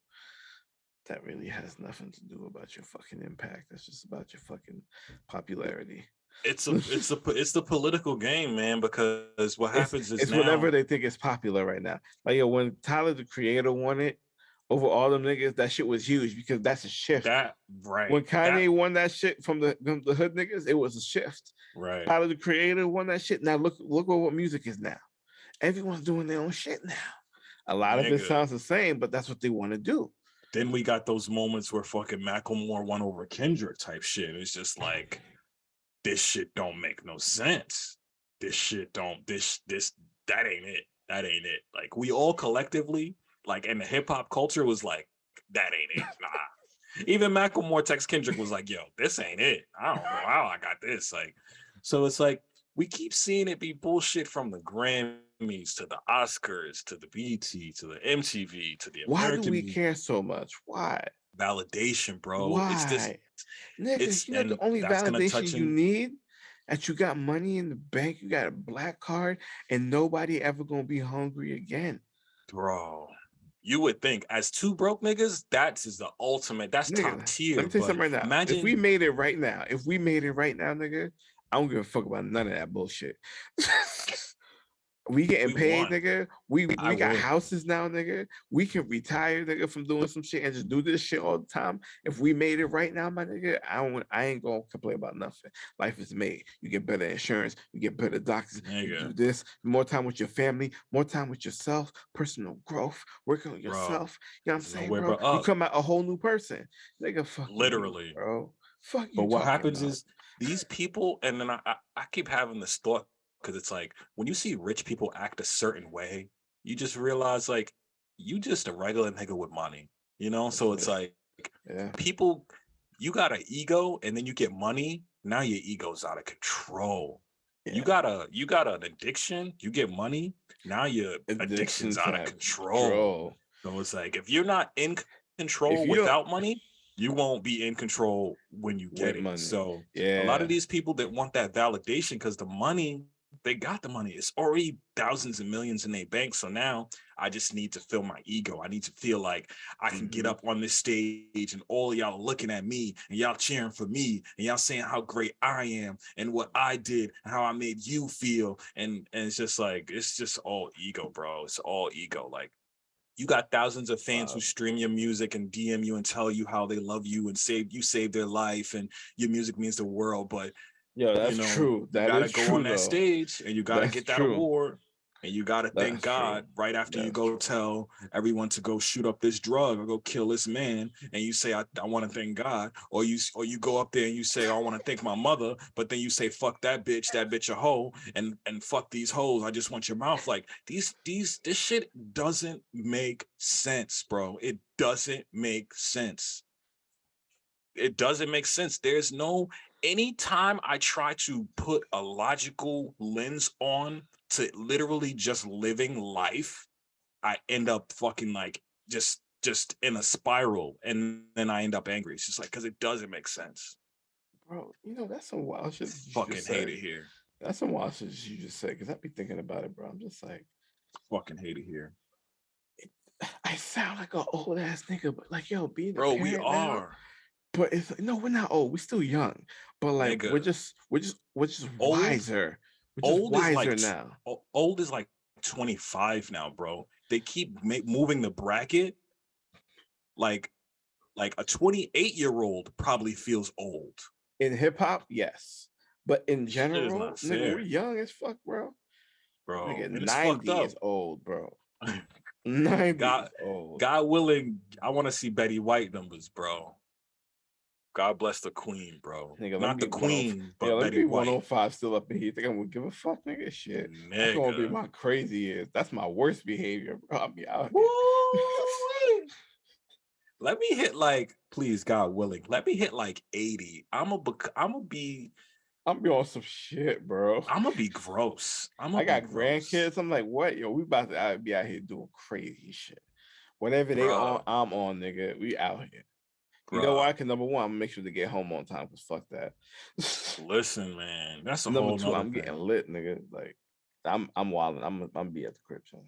that really has nothing to do about your fucking impact. That's just about your fucking popularity. It's the political game, man, because what happens is it's now, whatever they think is popular right now. Like, yo, when Tyler the Creator won it, over all them niggas, that shit was huge because that's a shift. That right. When Kanye won that shit from the hood niggas, it was a shift. Right. Tyler the Creator won that shit. Now look what music is now. Everyone's doing their own shit now. A lot of it Nigga. sounds the same, but that's what they want to do. Then we got those moments where fucking Macklemore won over Kendrick type shit. It's just like, this shit don't make no sense. This shit don't, that ain't it. That ain't it. Like, we all collectively, like, in the hip hop culture was like, that ain't it. Nah. Even Macklemore text Kendrick was like, yo, this ain't it. I don't know how I got this. Like, so it's like, we keep seeing it be bullshit from the Grammys to the Oscars to the BT to the MTV to the Why American. do we care so much? Why? Validation, bro. Why? It's this. Niggas, you know the only validation you need, that you got money in the bank, you got a black card, and nobody ever gonna be hungry again. Bro, you would think as two broke niggas, that's is the ultimate. That's top tier. Let me tell you something right now. Imagine if we made it right now, nigga, I don't give a fuck about none of that bullshit. We getting paid, nigga. We got houses now, nigga. We can retire, nigga, from doing some shit and just do this shit all the time. If we made it right now, my nigga, I ain't gonna complain about nothing. Life is made. You get better insurance. You get better doctors. You do this. More time with your family. More time with yourself. Personal growth. Working on yourself. You know what I'm saying, bro? You come out a whole new person, nigga. Fuck literally, you, bro. Fuck you. But what happens is these people, and then I keep having this thought. Because it's like, when you see rich people act a certain way, you just realize, like, you just a regular nigga with money, you know? So it's like, people, you got an ego, and then you get money, now your ego's out of control. Yeah. You got an addiction, you get money, now your addiction's out of control. So it's like, if you're not in control without money, you won't be in control when you get it. Money. So a lot of these people that want that validation, because the money, they got the money. It's already thousands and millions in their bank. So now I just need to fill my ego. I need to feel like I can get up on this stage and all y'all are looking at me and y'all cheering for me and y'all saying how great I am and what I did and how I made you feel. And it's just like, it's just all ego, bro. It's all ego. Like, you got thousands of fans who stream your music and DM you and tell you how they love you and saved their life and your music means the world. But that's true. You gotta go on that stage and you gotta get that award and you gotta thank God right after you go tell everyone to go shoot up this drug or go kill this man, and you say I want to thank God, or you go up there and you say I want to thank my mother, but then you say fuck that bitch a hoe, and fuck these hoes, I just want your mouth. Like, this shit doesn't make sense, bro. It doesn't make sense. It doesn't make sense. There's no, anytime I try to put a logical lens on to literally just living life, I end up fucking like just in a spiral, and then I end up angry. It's just like, because it doesn't make sense. Bro, that's some wild shit. Fucking hate it here. That's some wild shit you just said, because I be thinking about it, bro. I'm just like, fucking hate it here. I sound like an old ass nigga, but like, yo, being bro, we are. Now, but it's like, no, we're not old. We're still young. But like, nigga, we're just old, wiser. We're just wiser now. Old is like 25 now, bro. They keep moving the bracket. Like a 28-year-old probably feels old. In hip hop, yes. But in general, nigga, we're young as fuck, bro. Bro, nigga, 90 is old, bro. 90 is old. God willing, I want to see Betty White numbers, bro. God bless the queen, bro. Nigga, not the queen, but Betty White. 105 still up in here. Think I'm gonna give a fuck, nigga? Shit. Nigga. That's gonna be my crazy years. That's my worst behavior, bro. I'll be out here. Let me hit like, please, God willing, let me hit like 80. I'm gonna be on some shit, bro. I'm gonna be gross. I got grandkids. I'm like, what? Yo, we about to be out here doing crazy shit. Whatever they on, I'm on, nigga. We out here. You know why? Because number one, I'm gonna make sure to get home on time. Because fuck that. Listen, man, that's a number whole two. I'm getting lit, nigga. Like, I'm wilding. I'm be at the crib, son.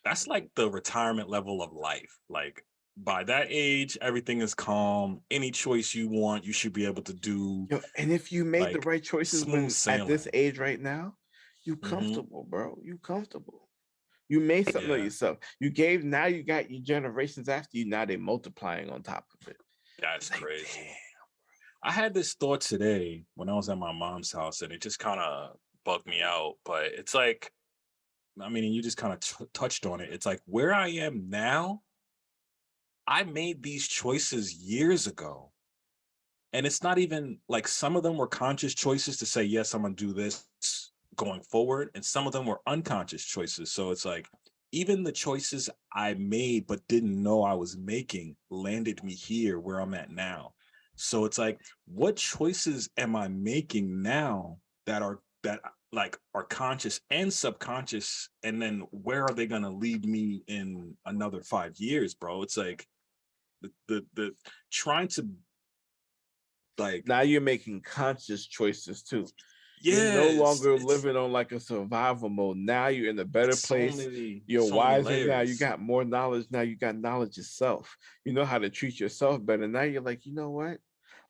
That's like the retirement level of life. Like, by that age, everything is calm. Any choice you want, you should be able to do. Yo, and if you made the right choices at this age right now, you comfortable, bro. You comfortable. You made something of Yeah, yourself. You gave. Now you got your generations after you. Now they multiplying on top of it. that's It's like, crazy. I had this thought today when I was at my mom's house, and it just kind of bugged me out. But it's like, I mean, and you just kind of touched on it. It's like where I am now, I made these choices years ago. And it's not even like some of them were conscious choices to say, yes, I'm going to do this going forward. And some of them were unconscious choices. So it's like, even the choices I made but didn't know I was making landed me here where I'm at now. So it's like, what choices am I making now that like are conscious and subconscious? And then where are they going to lead me in another 5 years, bro? It's like the trying to like, now you're making conscious choices too. You're no yes, longer it's living on like a survival mode. Now you're in a better place. You're so many wiser now. You layers. got more knowledge now. You got knowledge yourself. You know how to treat yourself better. Now you're like, you know what?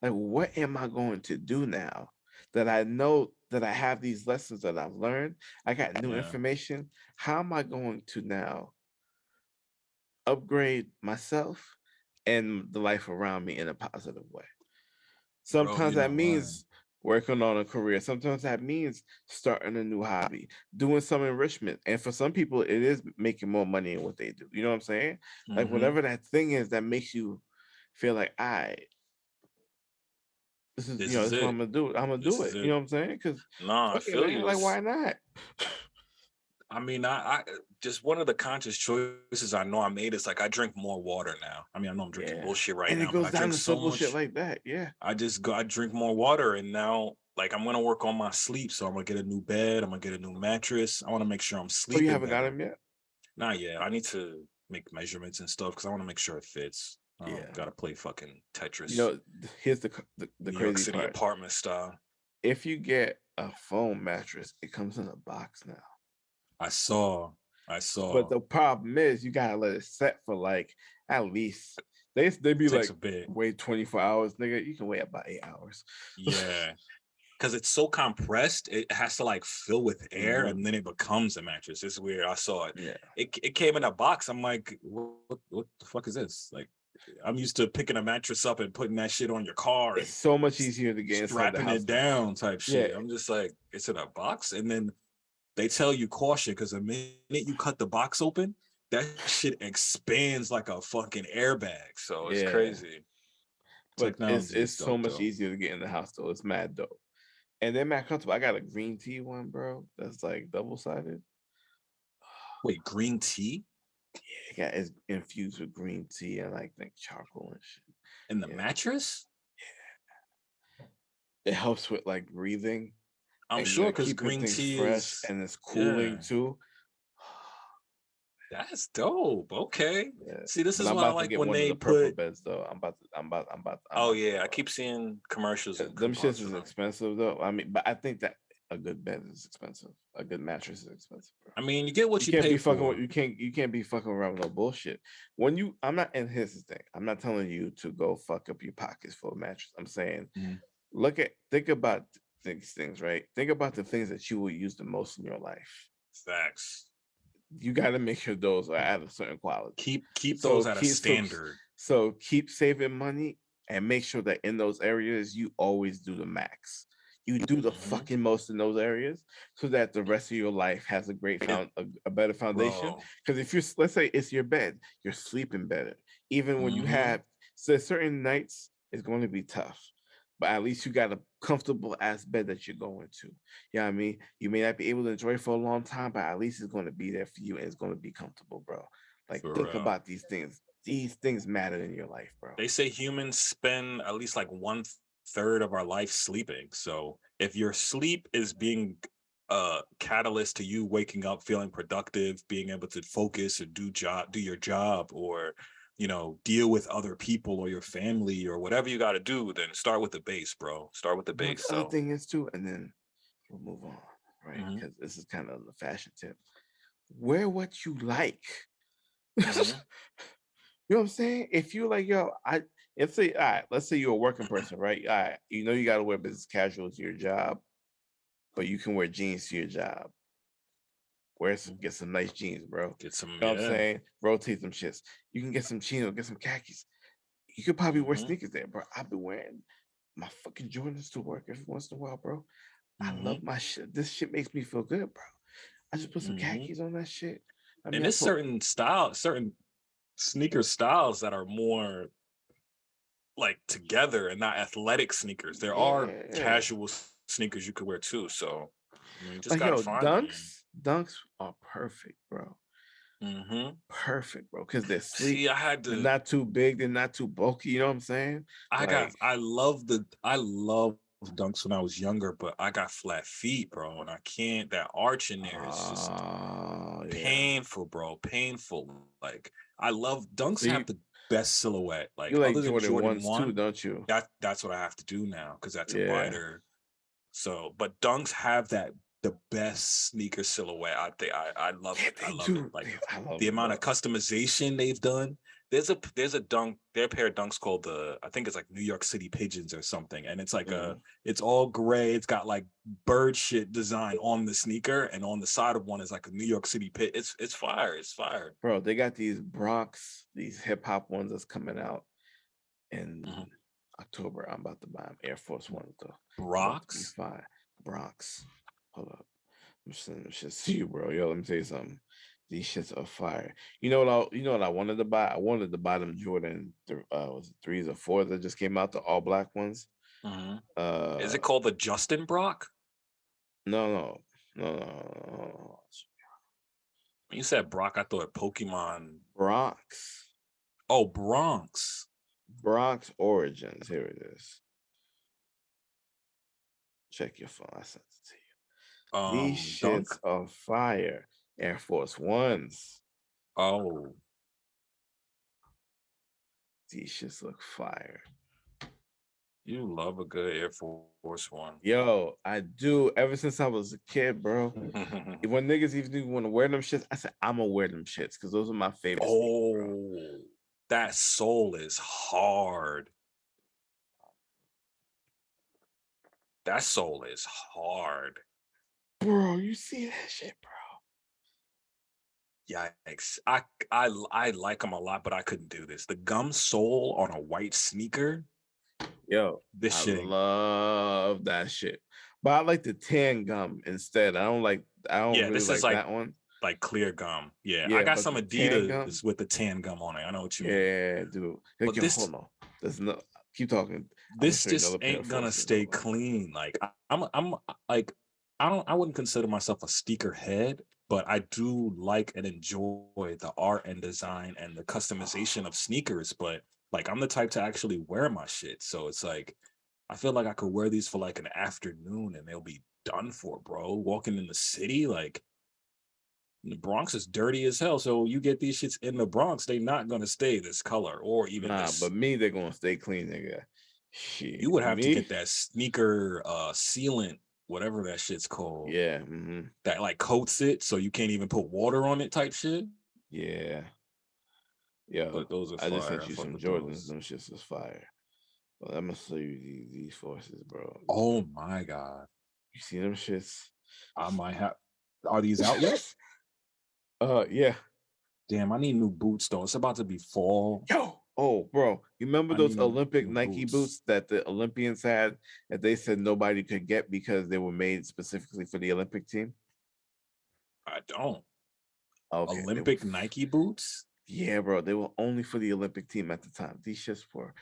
Like, what am I going to do now that I know that I have these lessons that I've learned? I got new Yeah, information. How am I going to now upgrade myself and the life around me in a positive way? bro, Sometimes you're that not lying. means working on a career. Sometimes that means starting a new hobby, doing some enrichment. And for some people, it is making more money in what they do. You know what I'm saying? Like Mm-hmm. whatever that thing is that makes you feel like, this is, This this is is what I'm it. gonna do. I'm gonna This do is it. You it. know what I'm saying? Because Nah, I fuck it, feel man. you. Like, why not? I mean, I just one of the conscious choices I know I made is like I drink more water now. I mean, I know I'm drinking Yeah. bullshit right And it now, but goes I down drink to so simple shit much. like that. Yeah. I drink more water, and now like I'm gonna work on my sleep. So I'm gonna get a new bed. I'm gonna get a new mattress. I want to make sure I'm Oh, you sleeping haven't got better. him yet? Not yet. I need to make measurements and stuff because I want to make sure it fits. I don't Yeah. gotta play fucking You Tetris, know, here's the New York crazy City part. apartment style. If you get a foam mattress, it comes in a box now. I saw. I But saw. the problem is you gotta let it set for like at least they be Takes like a bit. wait 24 hours, nigga. You can wait about 8 hours. Yeah. Because it's so compressed, it has to like fill with air Hmm. and then it becomes a mattress. It's weird. I saw it. Yeah. It came in a box. I'm like, what the fuck is this? Like, I'm used to picking a mattress up and putting that shit on your car It's and so much easier to get inside the strapping house it now. down type Yeah. shit. I'm just like, it's in a box. And then they tell you caution because the minute you cut the box open, that shit expands like a fucking airbag. So it's Yeah. crazy. But Technology it's is so dope much though. easier to get in the house though. It's mad dope. And they're mad comfortable. I got a green tea one, bro. That's like double sided. Wait, green tea It's infused with green tea and like think charcoal and shit. in the Yeah. mattress? It helps with like breathing I'm and sure because keeping green things tea fresh is, and it's cooling yeah, too. that's dope. Okay. Yeah. See, this But is I'm why I about to like get when one of they the purple put, beds though. I'm oh about to yeah, I keep seeing commercials and them shits coupons for is them. expensive though. I mean, but I think that a good bed is expensive. A good mattress is expensive, bro. I mean, you get what You you can't pay be fucking with for. you can't be fucking around with no bullshit. When you I'm not and here's the thing. I'm not telling you to go fuck up your pockets for a mattress. I'm saying Mhm. think about these things, right? Think about the things that you will use the most in your life. Facts. You got to make sure those are at a certain quality. Keep So those at a keep so standard. so keep saving money and make sure that in those areas you always do the max. You do the Hmm. fucking most in those areas so that the rest of your life has a great It, a better foundation. bro. Because if you're let's say it's your bed, you're sleeping better. Even when you Hmm. have so certain nights it's going to be tough, but at least you got a comfortable ass bed that you're going to. You know what I mean? You may not be able to enjoy it for a long time, but at least it's going to be there for you and it's going to be comfortable, bro. Like For think real. about these things. These things matter in your life, bro. They say humans spend at least like one third of our life sleeping. So if your sleep is being a catalyst to you waking up feeling productive, being able to focus or do your job, or deal with other people or your family or whatever you got to do, then start with the base, bro. Start with the You know what base. the other So, thing is too, and then we'll move on, right? hmm Because this is kind of the fashion tip. Wear what you like. hmm You know what I'm saying? If you like, yo, let's say, all right, let's say you're a working person, right? All right, you got to wear business casual to your job, but you can wear jeans to your job. get some nice jeans, bro. Get some, You know what I'm saying? Rotate them shits. You can get some chinos, get some khakis. You could probably wear sneakers there, bro. I've been wearing my fucking Jordans to work every once in a while, bro. I love my shit. This shit makes me feel good, bro. I just put some khakis on that shit. I mean, and there's certain sneaker styles that are more like together and not athletic sneakers. There are casual sneakers you could wear too. So you just like gotta yo, find them. Dunks are perfect, bro. Perfect, bro. Because they're sleek. See, I had to. They're not too big. They're not too bulky. You know what I'm saying? I love dunks when I was younger, but I got flat feet, bro, and I can't. That arch in there is just painful, bro. Painful. Like I love dunks. So have the best silhouette. Like you like other than Jordan 1 too, don't you? That's what I have to do now because that's a wider. So, but dunks have the best sneaker silhouette. I love it. I love it. Like the amount of customization they've done. There's a dunk. Their pair of dunks called I think it's like New York City Pigeons or something, and it's like it's all gray. It's got like bird shit design on the sneaker, and on the side of one is like a New York City pit. It's fire. It's fire, bro. They got these Bronx, these hip hop ones that's coming out in October. I'm about to buy them. Air Force Ones though. Bronx. Bronx. Hold up. I'm sending this shit to you, bro. Yo, let me tell you something. These shits are fire. You know what I wanted to buy? I wanted to buy them Jordan was it threes or fours that just came out, the all black ones. Is it called the Justin Brock? No. You said Brock, I thought Pokemon. Bronx. Oh, Bronx. Bronx Origins. Here it is. Check your phone. I sent it to you. These shits are fire. Air Force Ones. Oh. These shits look fire. You love a good Air Force One. Yo, I do. Ever since I was a kid, bro. When niggas even want to wear them shits, I said, I'm going to wear them shits because those are my favorite. Oh, that sole is hard. That sole is hard. Bro, you see that shit, bro? Yikes. I like them a lot, but I couldn't do this. The gum sole on a white sneaker. Yo, I love that shit. But I like the tan gum instead. I don't really like that one. Like clear gum. Yeah, I got some Adidas with the tan gum on it. I know what you mean. Yeah, dude. But hold on. There's no keep talking. This just ain't gonna stay clean. Like I'm like I wouldn't consider myself a sneaker head, but I do like and enjoy the art and design and the customization of sneakers. But like I'm the type to actually wear my shit. So it's like I feel like I could wear these for like an afternoon and they'll be done for, bro. Walking in the city, like the Bronx is dirty as hell. So you get these shits in the Bronx, they not gonna stay this color or even this. But me, they're gonna stay clean, nigga. Shit. You would have to get that sneaker sealant, whatever that shit's called. Yeah. That like coats it so you can't even put water on it type shit. Yeah. Yeah. But those are fire. I just sent you some Jordans. Those. Them shits is fire. Well, I'm gonna show you these forces, bro. Oh my god. You see them shits? I might have. Are these out yet? Yeah. Damn, I need new boots though. It's about to be fall. Yo. Oh, bro. You remember those Olympic Nike boots that the Olympians had that they said nobody could get because they were made specifically for the Olympic team? I don't. Okay. Olympic Nike boots? Yeah, bro. They were only for the Olympic team at the time. These shits were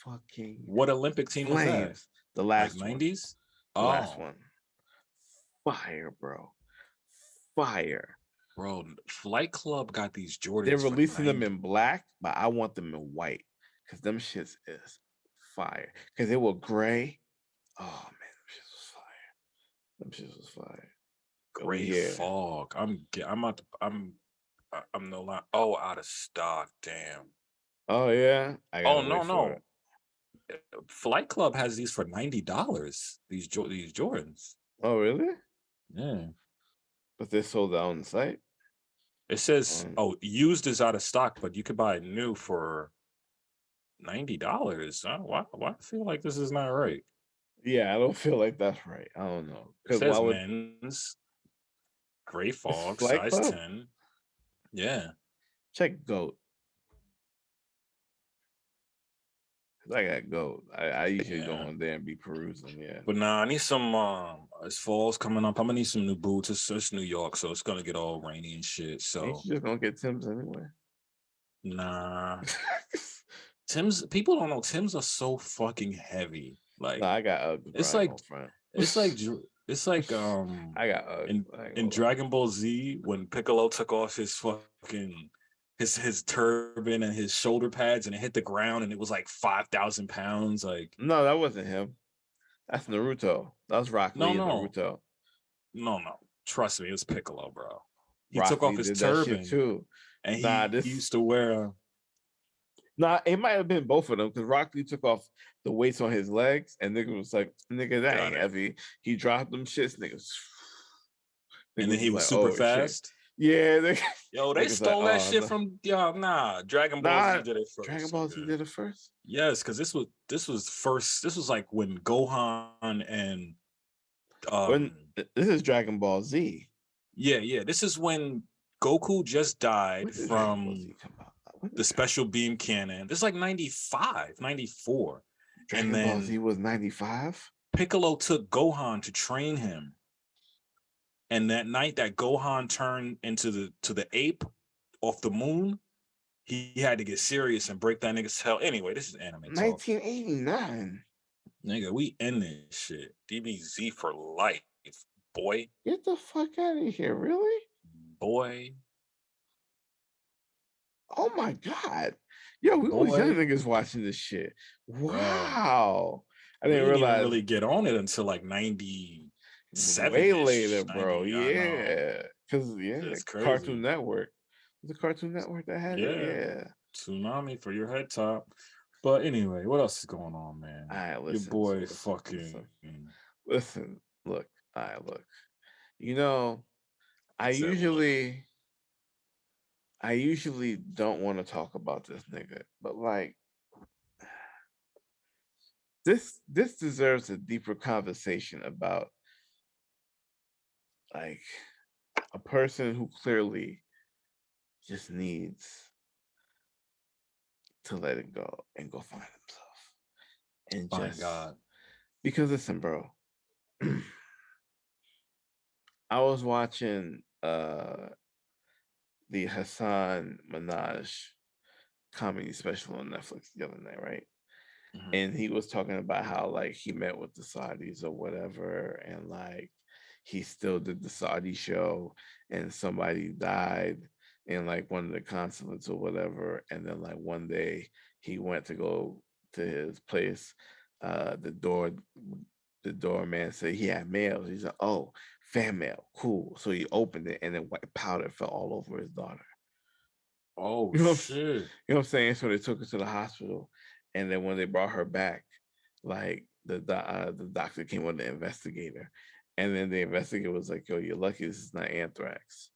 fucking what Olympic team was that? The last like 90s? The last one. Fire, bro. Fire. Bro, Flight Club got these Jordans. They're releasing them in black, but I want them in white because them shits is fire. Because they were gray. Oh man, them shits was fire. Gray fog. I'm no lie. Oh, out of stock. Damn. Oh yeah. No. Flight Club has these for $90. These Jordans. Oh really? Yeah. But they're sold out on the site. It says, used is out of stock, but you could buy it new for $90. Why I feel like this is not right? Yeah, I don't feel like that's right. I don't know. It says men's. Gray It's Fog, Flight size Club. 10. Yeah. Check GOAT. Cause I got GOAT. I usually go on there and be perusing. Yeah. But nah, I need some as fall's coming up. I'm gonna need some new boots. It's New York, so it's gonna get all rainy and shit. Ain't So you just gonna get Tim's anyway? nah. Tim's people don't know Tim's are so fucking heavy. Like No, I got Uggs, bro. it's I ain't like gonna front. it's like it's like I got Uggs. in I ain't in gonna lie. Dragon Ball Z when Piccolo took off his fucking his turban and his shoulder pads and it hit the ground and it was like 5,000 pounds. Like No, that wasn't him. That's Naruto. That was Rock no Lee and no Naruto. no. Trust me, it was Piccolo, bro. He took Rock off Lee his did that shit turban too. and Nah, he used to wear it might have been both of them because Rock Lee took off the weights on his legs, and nigga was like, "Nigga, that got ain't it. heavy." He dropped them shits, niggas. And Niggas then he was was like, super "Oh shit." fast. Yeah, Yo, they niggas like, stole that "Oh shit no." from nah. Dragon Ball Nah, Z did it Dragon first. Ball Z did it first. Yes, because this was first. This was like when Gohan and When um this is Dragon Ball Z. yeah. This is when Goku just died When did Dragon Ball from Z come out? When the did special beam cannon. This is like 95, 94. And Dragon Ball Z then was 95? Piccolo took Gohan to train him. And that night that Gohan turned into the ape off the moon, he had to get serious and break that nigga's hell. Anyway, this is anime talk. 1989. Nigga, we in this shit. DBZ for life, boy. Get the fuck out of here, really? Boy. Oh my god. Yo, we was young Boy. niggas watching this shit. Bruh. Wow. I We didn't didn't even realize really get on it until like 97 way ish. later, bro. 90, I know. Yeah. Because It's Cartoon crazy. Network. The Cartoon Network that had it. Yeah. Yeah. Tsunami for your head top. But anyway, what else is going on, man? All right, Your listen. boy fucking Listen. Look. All right, look. You know, I said, look. usually don't want to talk about this nigga, but like this deserves a deeper conversation about like a person who clearly just needs to let it go and go find himself and Find just God. because listen, bro. I was watching the Hassan Minaj comedy special on Netflix the other night, right? Mhm. And he was talking about how like he met with the Saudis or whatever, and like he still did the Saudi show, and somebody died in like one of the consulates or whatever, and then like one day he went to go to his place, the doorman said he had mail. He said, "Oh, fan mail, cool." So he opened it, and then white powder fell all over his daughter. Oh You know, shit. you know what I'm saying? So they took her to the hospital, and then when they brought her back, like the doctor came with the investigator, and then the investigator was like, "Yo, you're lucky this is not anthrax."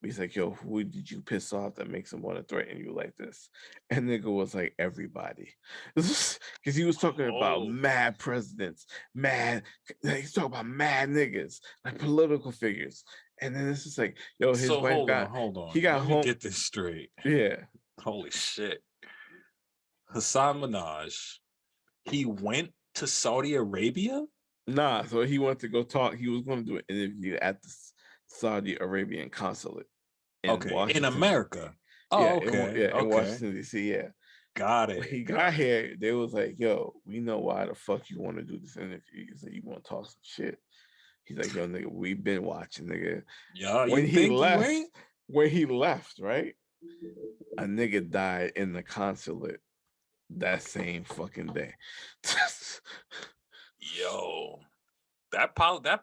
He's like, "Yo, who did you piss off that makes him want to threaten you like this?" And nigga was like, "Everybody," because he was talking about Oh. mad presidents, mad. He's talking about mad niggas, like political figures. And then it's just like, yo, his So wife hold he on. got Let me home. get this straight. Yeah. Holy shit. Hassan Minaj, he went to Saudi Arabia? Nah, so he wanted to go talk. He was going to do an interview at the Saudi Arabian consulate in Okay, in Washington, D.C. America. Yeah, Oh, okay. in Okay. Washington, D.C. Yeah. Got When he it. got Got it. here, they was like, "Yo, we know why the fuck you want to do this interview. He said you want to talk some shit." He's like, "Yo, nigga, we've been watching, nigga." Yeah, When you he think you left, ain't? right, a nigga died in the consulate that same fucking day. Yo. That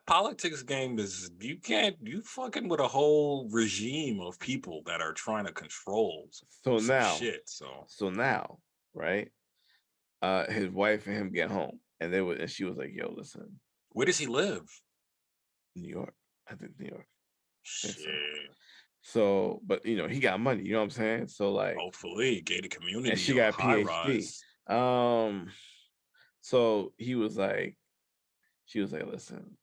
politics game is you fucking with a whole regime of people that are trying to control so some now, shit. So right? His wife and him get home, and she was like, "Yo, listen, where does he live? New York. I think New York. I think so." Shit. So, but he got money. You know what I'm saying? So like, Hopefully, gated and community she or got a high PhD. rise. Um, so she was like, "Listen,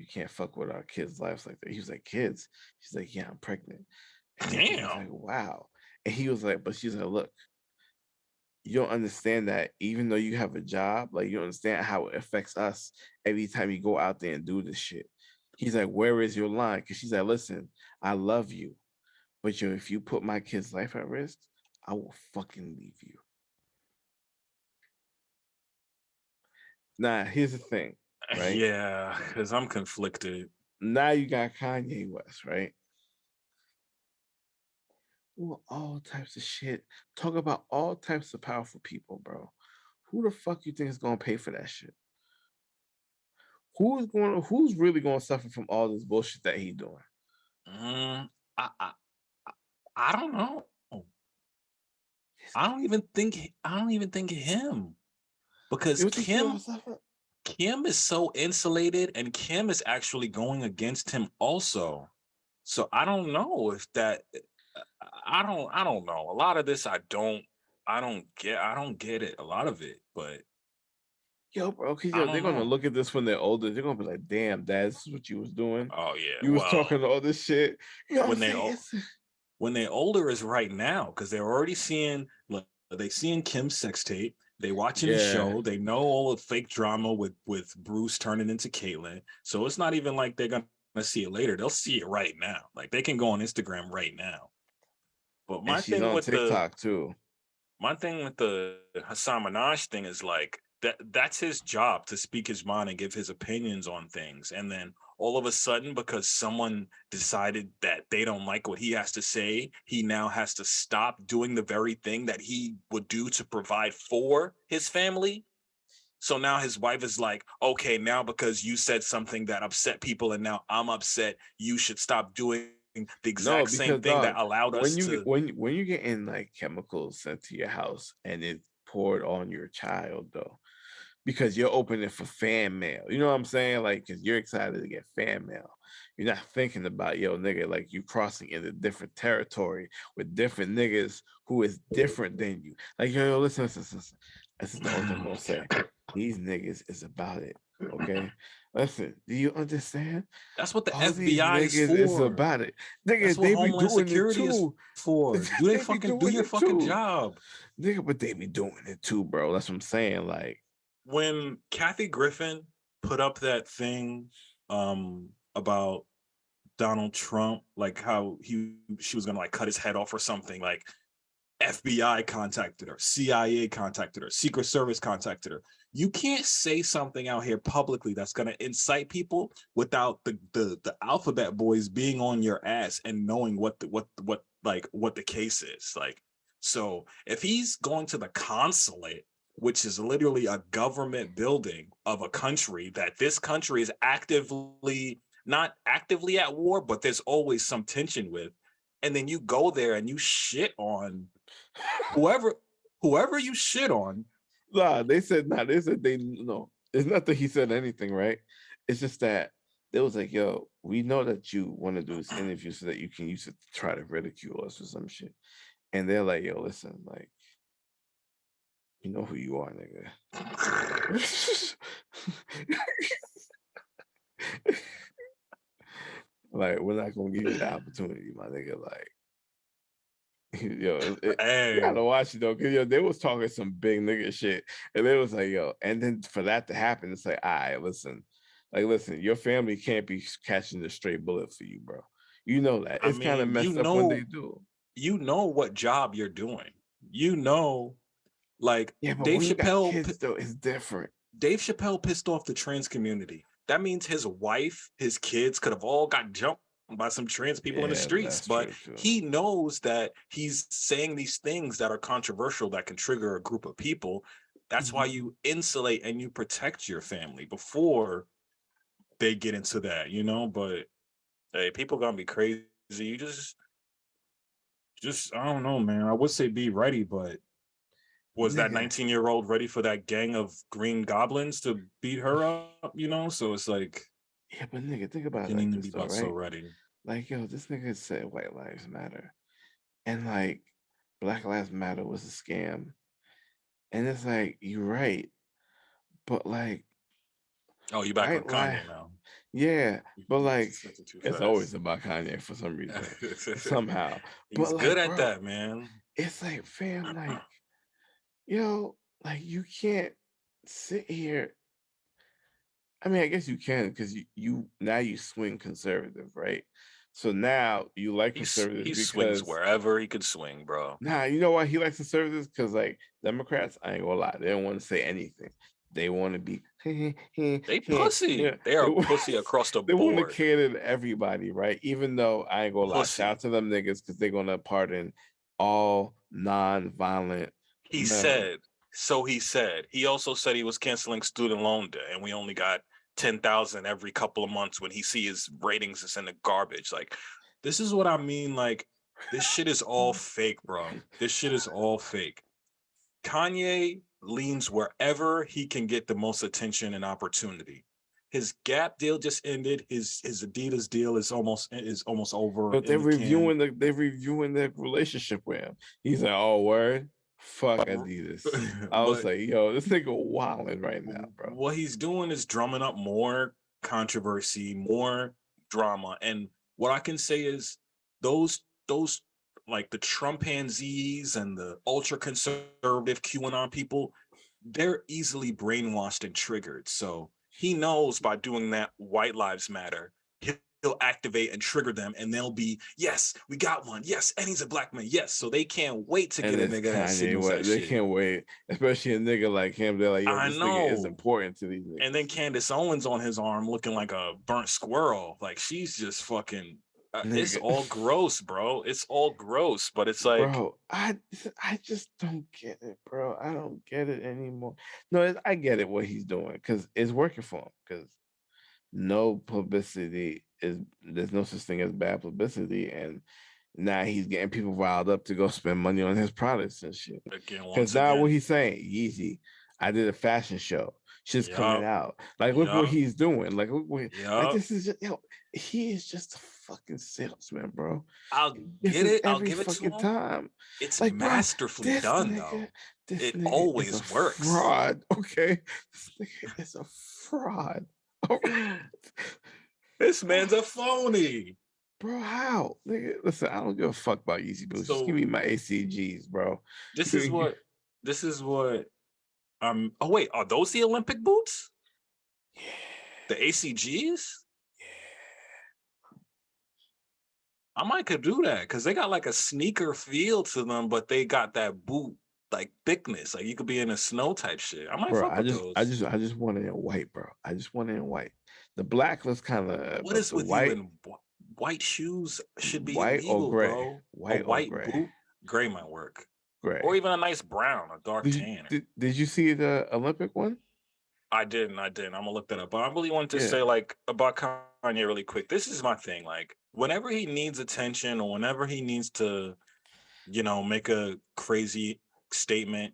you can't fuck with our kids' lives like that. He was like, kids. She's like, yeah, I'm pregnant. And Nikki was Damn. like, wow. And he was like, but she's like, look, you don't understand that even though you have a job, like you don't understand how it affects us every time you go out there and do this shit. He's like, where is your line? Because she's like, listen, I love you, but yo, if you put my kid's life at risk, I will fucking leave you. Nah, here's the thing, right? Yeah, because I'm conflicted. Now you got Kanye West, right? Doing all types of shit. Talk about all types of powerful people, bro. Who the fuck you think is gonna pay for that shit? Who's really gonna suffer from all this bullshit that he doing? Mm, I, I I don't know. His I don't kid. even think I don't even think him You because don't think he gonna suffer? Kim is so insulated, and Kim is actually going against him also. So I don't know if that. I don't know. A lot of this I don't get it. A lot of it, but Yo, bro, cause I yo, they're don't gonna know. look at this when they're older. They're gonna be like, damn, dad, this is what you was doing. Oh yeah. You was talking all this shit. You know what I'm When they saying? o- when they're older is right now because they're already seeing like they seeing Kim's sex tape. They watching the Yeah. show. They know all the fake drama with Bruce turning into Caitlyn. So it's not even like they're gonna see it later. They'll see it right now. Like they can go on Instagram right now. But And she's on TikTok too. my thing with the Hassan Minaj thing is like that's his job to speak his mind and give his opinions on things. And then all of a sudden, because someone decided that they don't like what he has to say, he now has to stop doing the very thing that he would do to provide for his family. So now his wife is like, okay, now because you said something that upset people and now I'm upset, you should stop doing the No, exact same because thing that dog, allowed us to. when you get in like chemicals sent to your house and it's poured on your child though, because you're opening for fan mail. You know what I'm saying? Like, because you're excited to get fan mail. You're not thinking about, yo, nigga, like you crossing into different territory with different niggas who is different than you. Like, yo, listen, listen, listen. Listen. This is the only thing I'm gonna say. These niggas is about it. Okay. Listen, do you understand? That's what the All these FBI is niggas is for. about it. That's Nigga, what they be Homeland doing it Security is too. for. They be Do doing your it fucking too. job. Nigga, but they be doing it too, bro. That's what I'm saying. Like, When Kathy Griffin put up that thing about Donald Trump, like how she was gonna like cut his head off or something, like FBI contacted her, CIA contacted her, Secret Service contacted her. You can't say something out here publicly that's gonna incite people without the alphabet boys being on your ass and knowing what the case is. Like, so if he's going to the consulate, which is literally a government building of a country that this country is actively not actively at war, but there's always some tension with, and then you go there and you shit on whoever you shit on. nah, they said nah. They said they no. It's not that he said anything, right? It's just that it was like, yo, we know that you want to do this interview so that you can use it to try to ridicule us or some shit. And they're like, yo, listen, like, you know who you are, nigga. Like, we're not gonna give you the opportunity, my nigga. Like, yo, you Hey, gotta watch it though, cause yo, they was talking some big nigga shit, and they was like, yo, and then for that to happen, it's like, all right, listen, like, listen, your family can't be catching the straight bullet for you, bro. You know that I it's kind of mean, messed up when they do. you know what job you're doing. You know, like Yeah, but when you got kids though, it's different. Dave Chappelle pissed off the trans community. That means his wife, his kids could have all got jumped by some trans people in the Yeah, streets. that's But true too. he knows that he's saying these things that are controversial that can trigger a group of people. That's why Mhm. you insulate and you protect your family before they get into that, you know. But hey, people gonna be crazy. You just I don't know, man. I would say be ready, but was that Nigga. 19-year-old ready for that gang of Green Goblins to beat her up, you know? So it's like, Yeah, but nigga, think about it didn't like even this be though, about so right? ready. Like, yo, this nigga said white lives matter, and like Black Lives Matter was a scam, and it's like you're right, but like Oh, you back on White life. Kanye now? Yeah, but like Too it's fast. always about Kanye for some reason, somehow. He's But good like, at bro, that, man. it's like, fam, like, yo, like you can't sit here. I mean, I guess you can because you now you swing conservative, right? So now you like conservatives He swings because wherever he could swing, bro. nah, you know why he likes conservatives? Because like Democrats, I ain't gonna lie, they don't want to say anything. They want to be They pussy. yeah. They are pussy across the They want to board. cater to everybody, right? Even though I ain't gonna lie, shout Pussy. out to them niggas because they're gonna pardon all non-violent He men. said, so he said. He also said he was canceling student loan debt, and we only got 10,000 every couple of months when he see his ratings is in the garbage. Like, this is what I mean. Like, this shit is all fake, bro. This shit is all fake. Kanye leans wherever he can get the most attention and opportunity. His Gap deal just ended. His Adidas deal is almost over But in the can. they're reviewing their relationship with him. He's like, oh word, fuck Adidas. I was But like, yo, this nigga wilding right now, bro. what he's doing is drumming up more controversy, more drama. And what I can say is those like the Trumpanzees and the ultra conservative QAnon people, they're easily brainwashed and triggered. So he knows by doing that, White Lives Matter, he'll activate and trigger them, and they'll be, yes, we got one, yes, and he's a black man, yes. So they can't wait to And get a it's nigga that Kanye. signals What that they shit. can't wait, especially a nigga like him. They're like, yo, I this nigga is know. important to these niggas. And then Candace Owens on his arm looking like a burnt squirrel. Like she's just fucking. It's all gross, bro. It's all gross. But it's like, bro, I just don't get it, bro. I don't get it anymore. No, I get it what he's doing because it's working for him. Because no publicity is there's no such thing as bad publicity, and now he's getting people riled up to go spend money on his products and shit. again, Because once now what again, he's saying, Yeezy, I did a fashion show. Shit's coming yup, out. Like, look what yup, he's doing. Like, look what like yup. this is just, he is just a fucking salesman, bro. I'll This get is it. I'll every give it to fucking him. time. It's Like, bro, masterfully this done, nigga, though. this It nigga is a always works. fraud. Okay, this nigga is a fraud. This man's a phony. Bro, how? Nigga, listen, I don't give a fuck about Yeezy boots. Just give So me my ACGs, bro. this is what. This is what. Oh wait, are those the Olympic boots? Yeah. The ACGs? Yeah. I might could do that because they got like a sneaker feel to them, but they got that boot like thickness. Like you could be in a snow type shit. I might Bro, fuck with those. I just want it in white, bro. I just want it in white. The black looks kind of, What but is the with you white, in white shoes should be white or illegal, gray, bro. A white or white gray, boot, gray might work. gray. Or even a nice brown, a dark tan. Did you see the Olympic one? I didn't. I'm gonna look that up. But I really wanted to Yeah. say like about Kanye really quick. This is my thing. Like whenever he needs attention or whenever he needs to, make a crazy statement,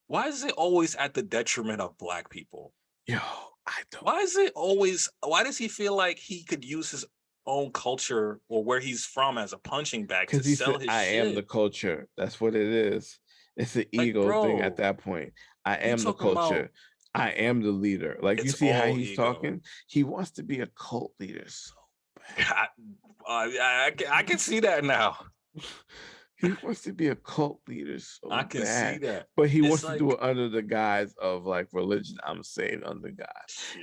why is it always at the detriment of black people? Yo, I don't. Why does he feel like he could use his own culture or where he's from as a punching bag to Because he sell said, his I shit? am the culture. That's what it is. It's an Like, ego thing at bro, that point. I you am the talking about culture. I am the leader. Like, you it's see how all he's ego. talking? He wants to be a cult leader so bad. I can see that now. He wants to be a cult leader so I can bad, see that. but he It's wants to do like, it under the guise of like religion. I'm saved under God,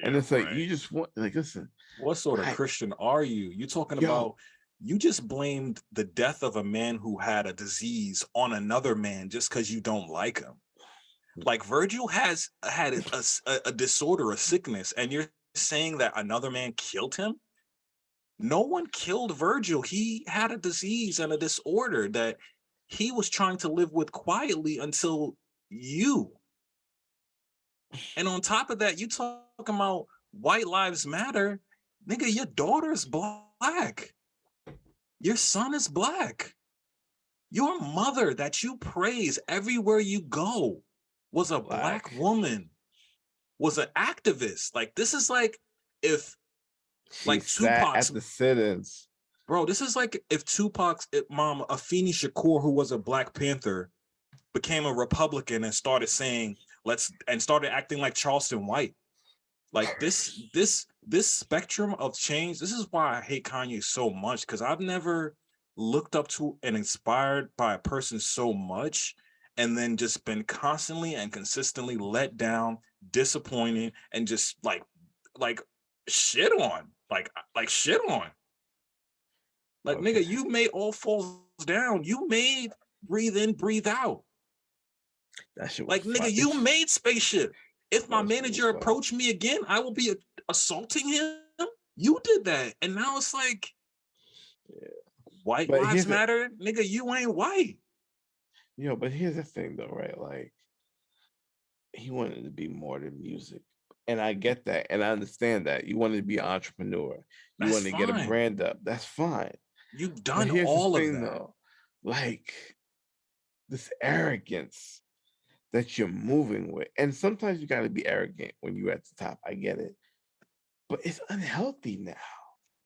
and yeah, it's like right. you just want like listen. What sort of Christian are you? You talking about? You just blamed the death of a man who had a disease on another man just because you don't like him. Like Virgil has had a disorder, a sickness, and you're saying that another man killed him? No one killed Virgil. He had a disease and a disorder that he was trying to live with quietly until you. And on top of that, you talking about white lives matter. Nigga, your daughter's black. Your son is black. Your mother that you praise everywhere you go was a black woman, was an activist. Like, this is like if like Tupac's at the sit-ins. Bro, this is like if Tupac's mom, Afeni Shakur, who was a Black Panther, became a Republican and started saying, started acting like Charleston White. Like this spectrum of change. This is why I hate Kanye so much, because I've never looked up to and inspired by a person so much, and then just been constantly and consistently let down, disappointed, and just like shit on, like shit on. Like, Okay, nigga, you made All Falls Down. You made Breathe In, Breathe Out. that shit was Like, nigga, fire. you made Spaceship. If my That shit was manager fire. approached me again, I will be assaulting him. You did that. And now it's like, Yeah. white But lives matter? Nigga, you ain't white. but here's the thing though, right? Like, he wanted to be more than music. And I get that. And I understand that. You wanted to be an entrepreneur. You That's want to get a fine. brand up. That's fine. You've But done here's the all of thing that. though. Like, this arrogance that you're moving with. And sometimes you got to be arrogant when you're at the top. I get it. But it's unhealthy now.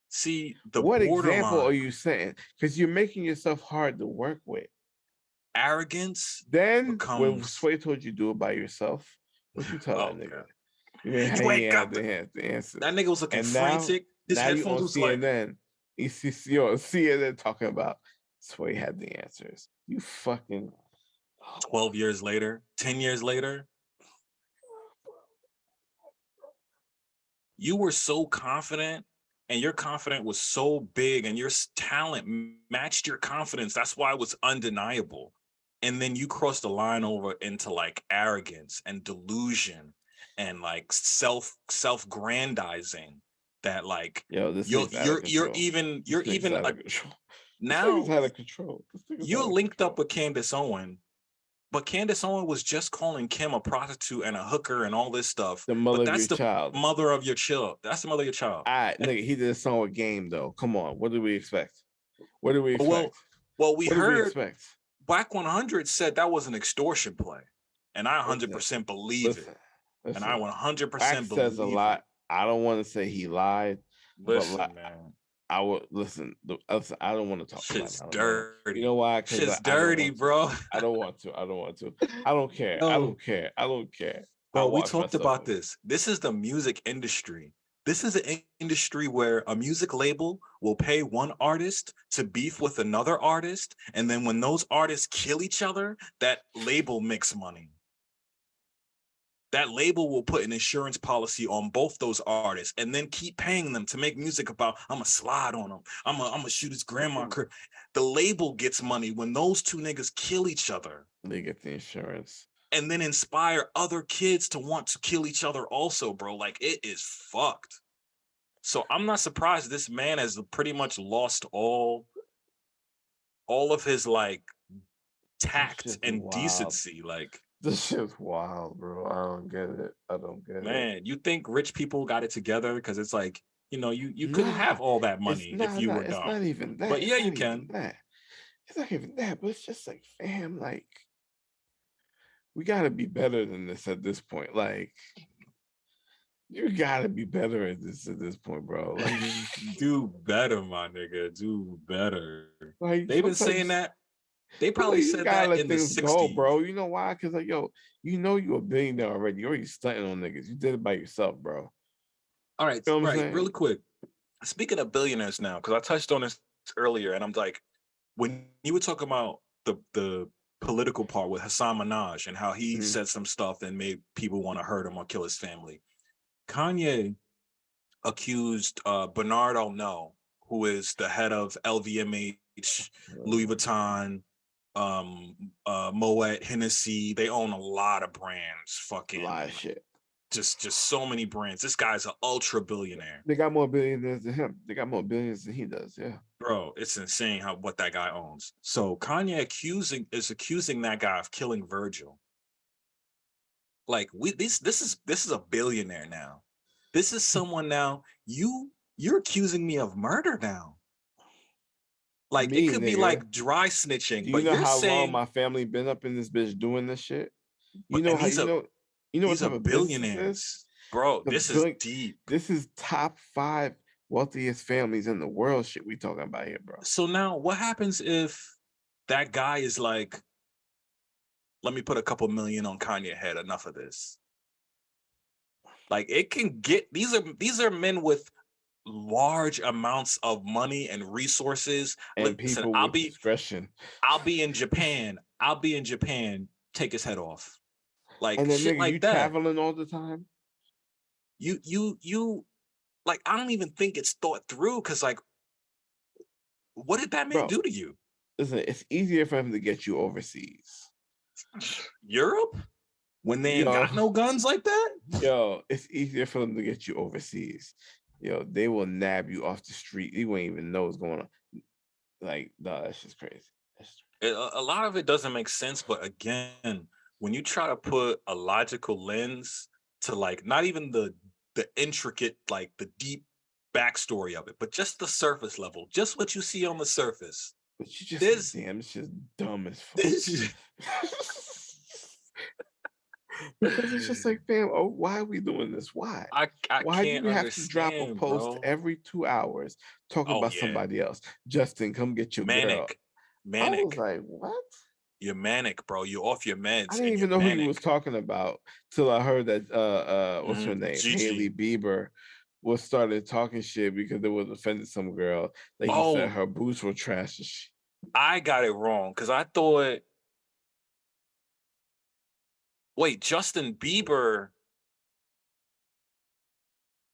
See, the What example are borderline you setting? Because you're making yourself hard to work with. arrogance Then when becomes, Sway told you do it by yourself, what you tell that oh, nigga? God. You ain't, You he ain't ain't have got the answers. that nigga was looking And frantic. His now you headphones on was like, CNN. You see, you're on CNN talking about Sway had the answers. You fucking 12 years later, 10 years later, you were so confident, and your confidence was so big, and your talent matched your confidence. That's why it was undeniable. And then you crossed the line over into like arrogance and delusion and like self-grandizing, that like this you're nigga's out of you're control. even This you're nigga's even out a, of control. This nigga's now out of control. This nigga's you're out of linked up control. with Candace Owen. But Candace Owen was just calling Kim a prostitute and a hooker and all this stuff. The But mother of your that's the child. mother of your child. That's the mother of your child. All right, And nigga, he did a song with Game though. Come on, what do we expect? What do we well, expect? we What do we heard expect? Black 100 said that was an extortion play, and I Listen, 100% believe listen, it. And I listen. 100% Wax says a believe it. lot. I don't want to say he lied, but Listen, man, I would listen. I don't want to talk about shit's it. I don't know. dirty. You know why? Because Shit's I don't dirty, want to. bro. I don't want to. I don't want to. I don't care. I No, don't care. I don't care. I bro, we watch talked myself. about this. This is the music industry. This is an industry where a music label will pay one artist to beef with another artist, and then when those artists kill each other, that label makes money. That label will put an insurance policy on both those artists and then keep paying them to make music about, I'm gonna slide on him, I'm gonna shoot his grandma. The label gets money when those two niggas kill each other. They get the insurance. And then inspire other kids to want to kill each other also, bro. Like, it is fucked. So I'm not surprised this man has pretty much lost all of his like tact and wild. decency. Like, This shit's wild, bro. I don't get it. I don't get it. man, you think rich people got it together? Because it's like, you couldn't have all that money if you were dumb. It's not even that. But yeah, you can. It's not even that. But it's just like, fam, like, we gotta be better than this at this point. Like, you gotta be better at this point, bro. Like, do better, my nigga. Do better. Like, they've been saying that. They probably said that in the 60s. Go, bro. You know why? Because like, yo, you're a billionaire already. You're already stunting on niggas. You did it by yourself, bro. All right, you know right. Really quick. Speaking of billionaires now, because I touched on this earlier, and I'm like, when you were talking about the political part with Hassan Minaj and how he said some stuff that made people want to hurt him or kill his family, Kanye accused Bernard Arnault, who is the head of LVMH, Louis Vuitton, Moet, Hennessy. They own a lot of brands. Fucking a lot of shit. Just so many brands. This guy's an ultra billionaire. They got more billionaires than him. They got more billions than he does. Yeah, bro, it's insane what that guy owns. So Kanye is accusing that guy of killing Virgil. Like, this is a billionaire now. This is someone now. You're accusing me of murder now. Like, it could be like dry snitching. Do you know how long my family been up in this bitch doing this shit? You know how you know what type of billionaire, bro. This is deep. This is top 5 wealthiest families in the world. Shit, we talking about here, bro. So now, what happens if that guy is like, let me put a couple million on Kanye head. Enough of this. Like it can get these are men with large amounts of money and resources. And Listen, people with discretion. I'll be in Japan. I'll be in Japan. Take his head off. Like And then shit nigga, you like that. traveling all the time. You like I don't even think it's thought through because like what did that man Bro, do to you? listen, it's easier for him to get you overseas. Europe? When they ain't Yo, got no guns like that? yo, it's easier for them to get you overseas. Yo, they will nab you off the street. You won't even know what's going on. Like, no, that's just crazy. A lot of it doesn't make sense, but again, when you try to put a logical lens to like not even the intricate, like the deep backstory of it, but just the surface level, just what you see on the surface. But you just damn, it's just dumb as fuck. Because it's just like, fam, oh, why are we doing this? Why? Why do you have to drop a post every 2 hours talking about somebody else? Justin, come get your girl. Manic. I was like, what? You're manic, bro. You're off your meds. I didn't even know who he was talking about till I heard that what's her name? Gigi. Hailey Bieber was started talking shit because it was offended some girl. Like he said her boots were trash and shit. I got it wrong because I thought wait, Justin Bieber.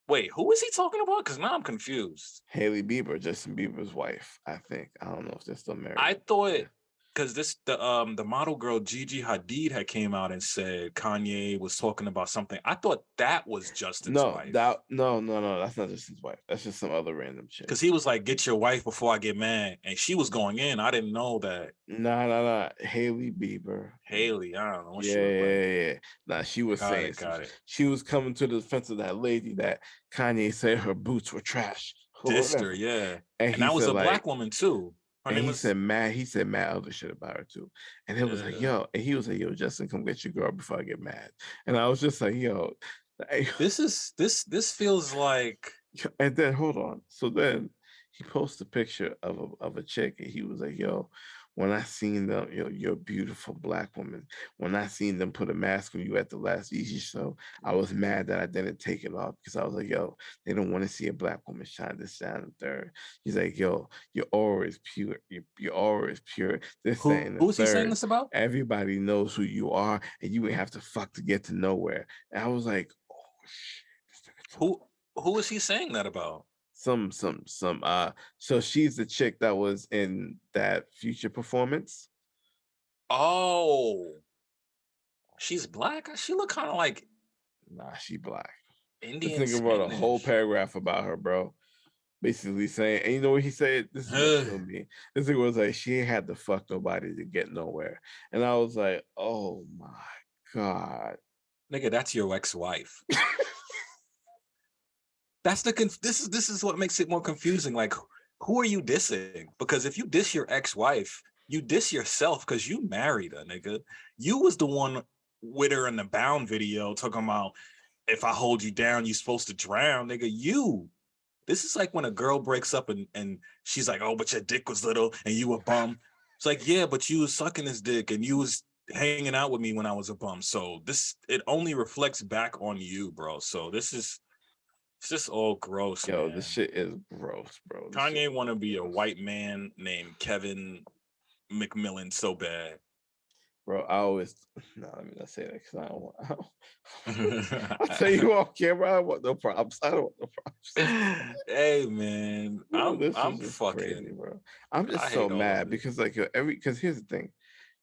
Wait, who is he talking about? Because now I'm confused. Hailey Bieber, Justin Bieber's wife, I think. I don't know if they're still married. I thought because the model girl Gigi Hadid had came out and said Kanye was talking about something. I thought that was Justin's wife. No, that's not Justin's wife. That's just some other random shit. Because he was like, "Get your wife before I get mad," and she was going in. I didn't know that. Nah. Hailey Bieber. Hailey, I don't know. What yeah. Nah, she was saying she was coming to the defense of that lady that Kanye said her boots were trash. Dissed her, yeah. And that was a black woman too. And he said mad other shit about her too. And it was like, yo, and he was like, yo, Justin, come get your girl before I get mad. And I was just like, yo, this feels like. And then hold on. So then he posted a picture of a chick, and he was like, yo, when I seen them, you're a beautiful black woman. When I seen them put a mask on you at the last Yeezy show, I was mad that I didn't take it off because I was like, yo, they don't want to see a black woman shine this, down, and third. He's like, yo, your aura is pure. Your aura is pure. Who's he saying this about? Everybody knows who you are, and you ain't have to fuck to get to nowhere. And I was like, oh shit. Who is he saying that about? So she's the chick that was in that Future performance. Oh, she's black. She look kind of like. Nah, she black. Indian. This nigga wrote a whole paragraph about her, bro. Basically saying, and you know what he said? This is what killed me. This nigga was like, she ain't had to fuck nobody to get nowhere, and I was like, oh my god, nigga, that's your ex-wife. That's this is what makes it more confusing. Like, who are you dissing? Because if you diss your ex-wife, you diss yourself because you married her, nigga. You was the one with her in the Bound video talking about if I hold you down, you supposed to drown, nigga. This is like when a girl breaks up and she's like, oh, but your dick was little and you a bum. It's like, yeah, but you was sucking his dick and you was hanging out with me when I was a bum. So it only reflects back on you, bro. So it's just all gross. Yo, man. This shit is gross, bro. Kanye want to be a white man named Kevin McMillan so bad. Bro, let me not say that because I don't want. I'll tell you off camera, I want no props. I don't want no props. Hey man, I'm fucking crazy, bro. I'm just so mad because because here's the thing.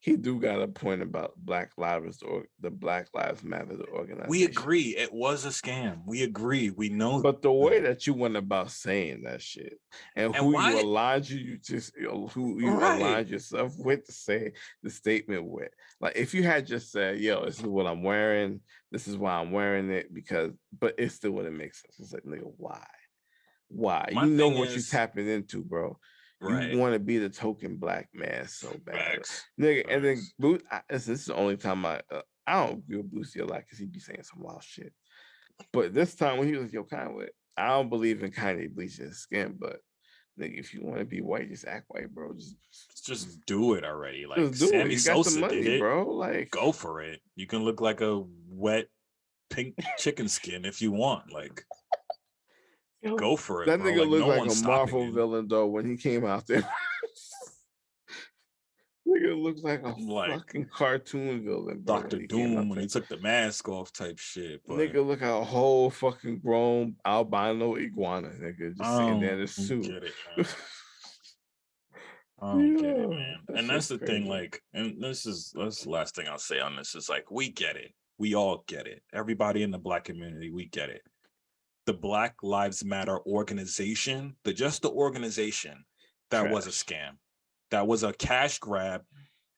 He do got a point about Black Lives or the Black Lives Matter organization. We agree it was a scam. We agree. We know. But the way that you went about saying that shit and who you aligned aligned yourself with to say the statement with. Like if you had just said, yo, this is what I'm wearing, this is why I'm wearing it, but it still wouldn't make sense. It's like, nigga, why? Why? You know what you're tapping into, bro. Right. You want to be the token black man so bad, nigga. And then this is the only time I don't agree with Boosie a lot because he be saying some wild shit. But this time when he was yo Kanye, I don't believe in Kanye bleaching his skin, but nigga, if you want to be white, just act white, bro. Just do it already. Like Sammy Sosa did it, bro. Like go for it. You can look like a wet pink chicken skin if you want. Like, Yo, go for it, that bro. nigga Like, looked no like one's a stopping Marvel you. villain though when he came out there. Nigga looks like a Like fucking cartoon villain, bro. Dr. When he came Doom out when there, he took the mask off type shit. But nigga look like a whole fucking grown albino iguana, nigga, just I sitting there in don't his suit. get it, man. I don't get it, Yeah, man. that And that's shit's the crazy. thing, like, and that's the last thing I'll say on this is like, we get it. We all get it. Everybody in the Black community, we get it. The Black Lives Matter organization, just the organization, that was a Trash. scam. That was a cash grab.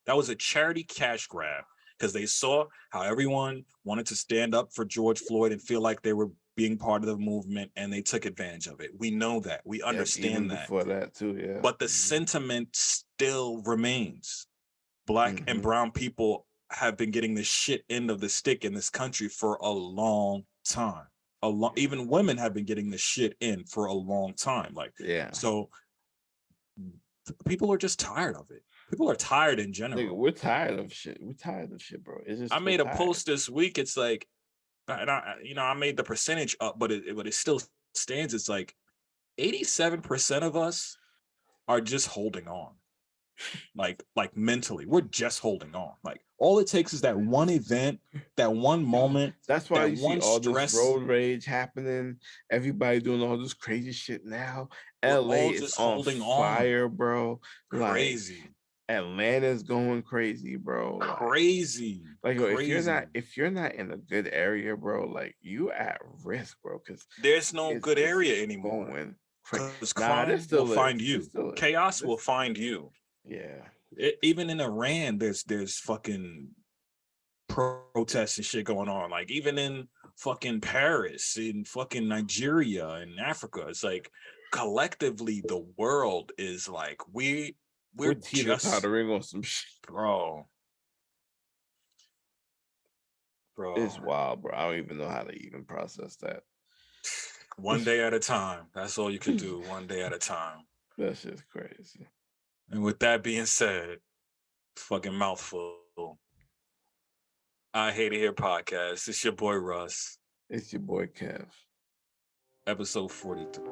That was a charity cash grab because they saw how everyone wanted to stand up for George Floyd and feel like they were being part of the movement, and they took advantage of it. We know that. We understand even that. before that too, yeah. But the sentiment still remains. Black and brown people have been getting the shit end of the stick in this country for a long time. Even women have been getting the shit in for a long time. Like, yeah. so people are just tired of it. People are tired in general. Nigga, we're tired of shit. We're tired of shit, bro. It's just I made a post this week. It's like, and I made the percentage up, but it still stands. It's like 87% of us are just holding on. Like mentally, we're just holding on. Like, all it takes is that one event, that one moment. That's why you see all stress. this road rage happening. Everybody doing all this crazy shit now. We're LA all is just on holding fire, bro. Crazy. Like, Atlanta's going crazy, bro. Crazy. Like, yo, crazy. if you're not in a good area, bro, like, you at risk, bro. Because there's no good area anymore. Because crime will find you. Chaos will find you. Yeah. Even in Iran, there's fucking protests and shit going on. Like, even in fucking Paris, in fucking Nigeria, and Africa, it's like collectively the world is like we're teeter-tottering on some shit, bro. It's wild, bro. I don't even know how to even process that. One day at a time. That's all you can do. One day at a time. That shit's crazy. And with that being said, fucking mouthful. I Hate It Here podcast. It's your boy Russ. It's your boy Kev. Episode 43.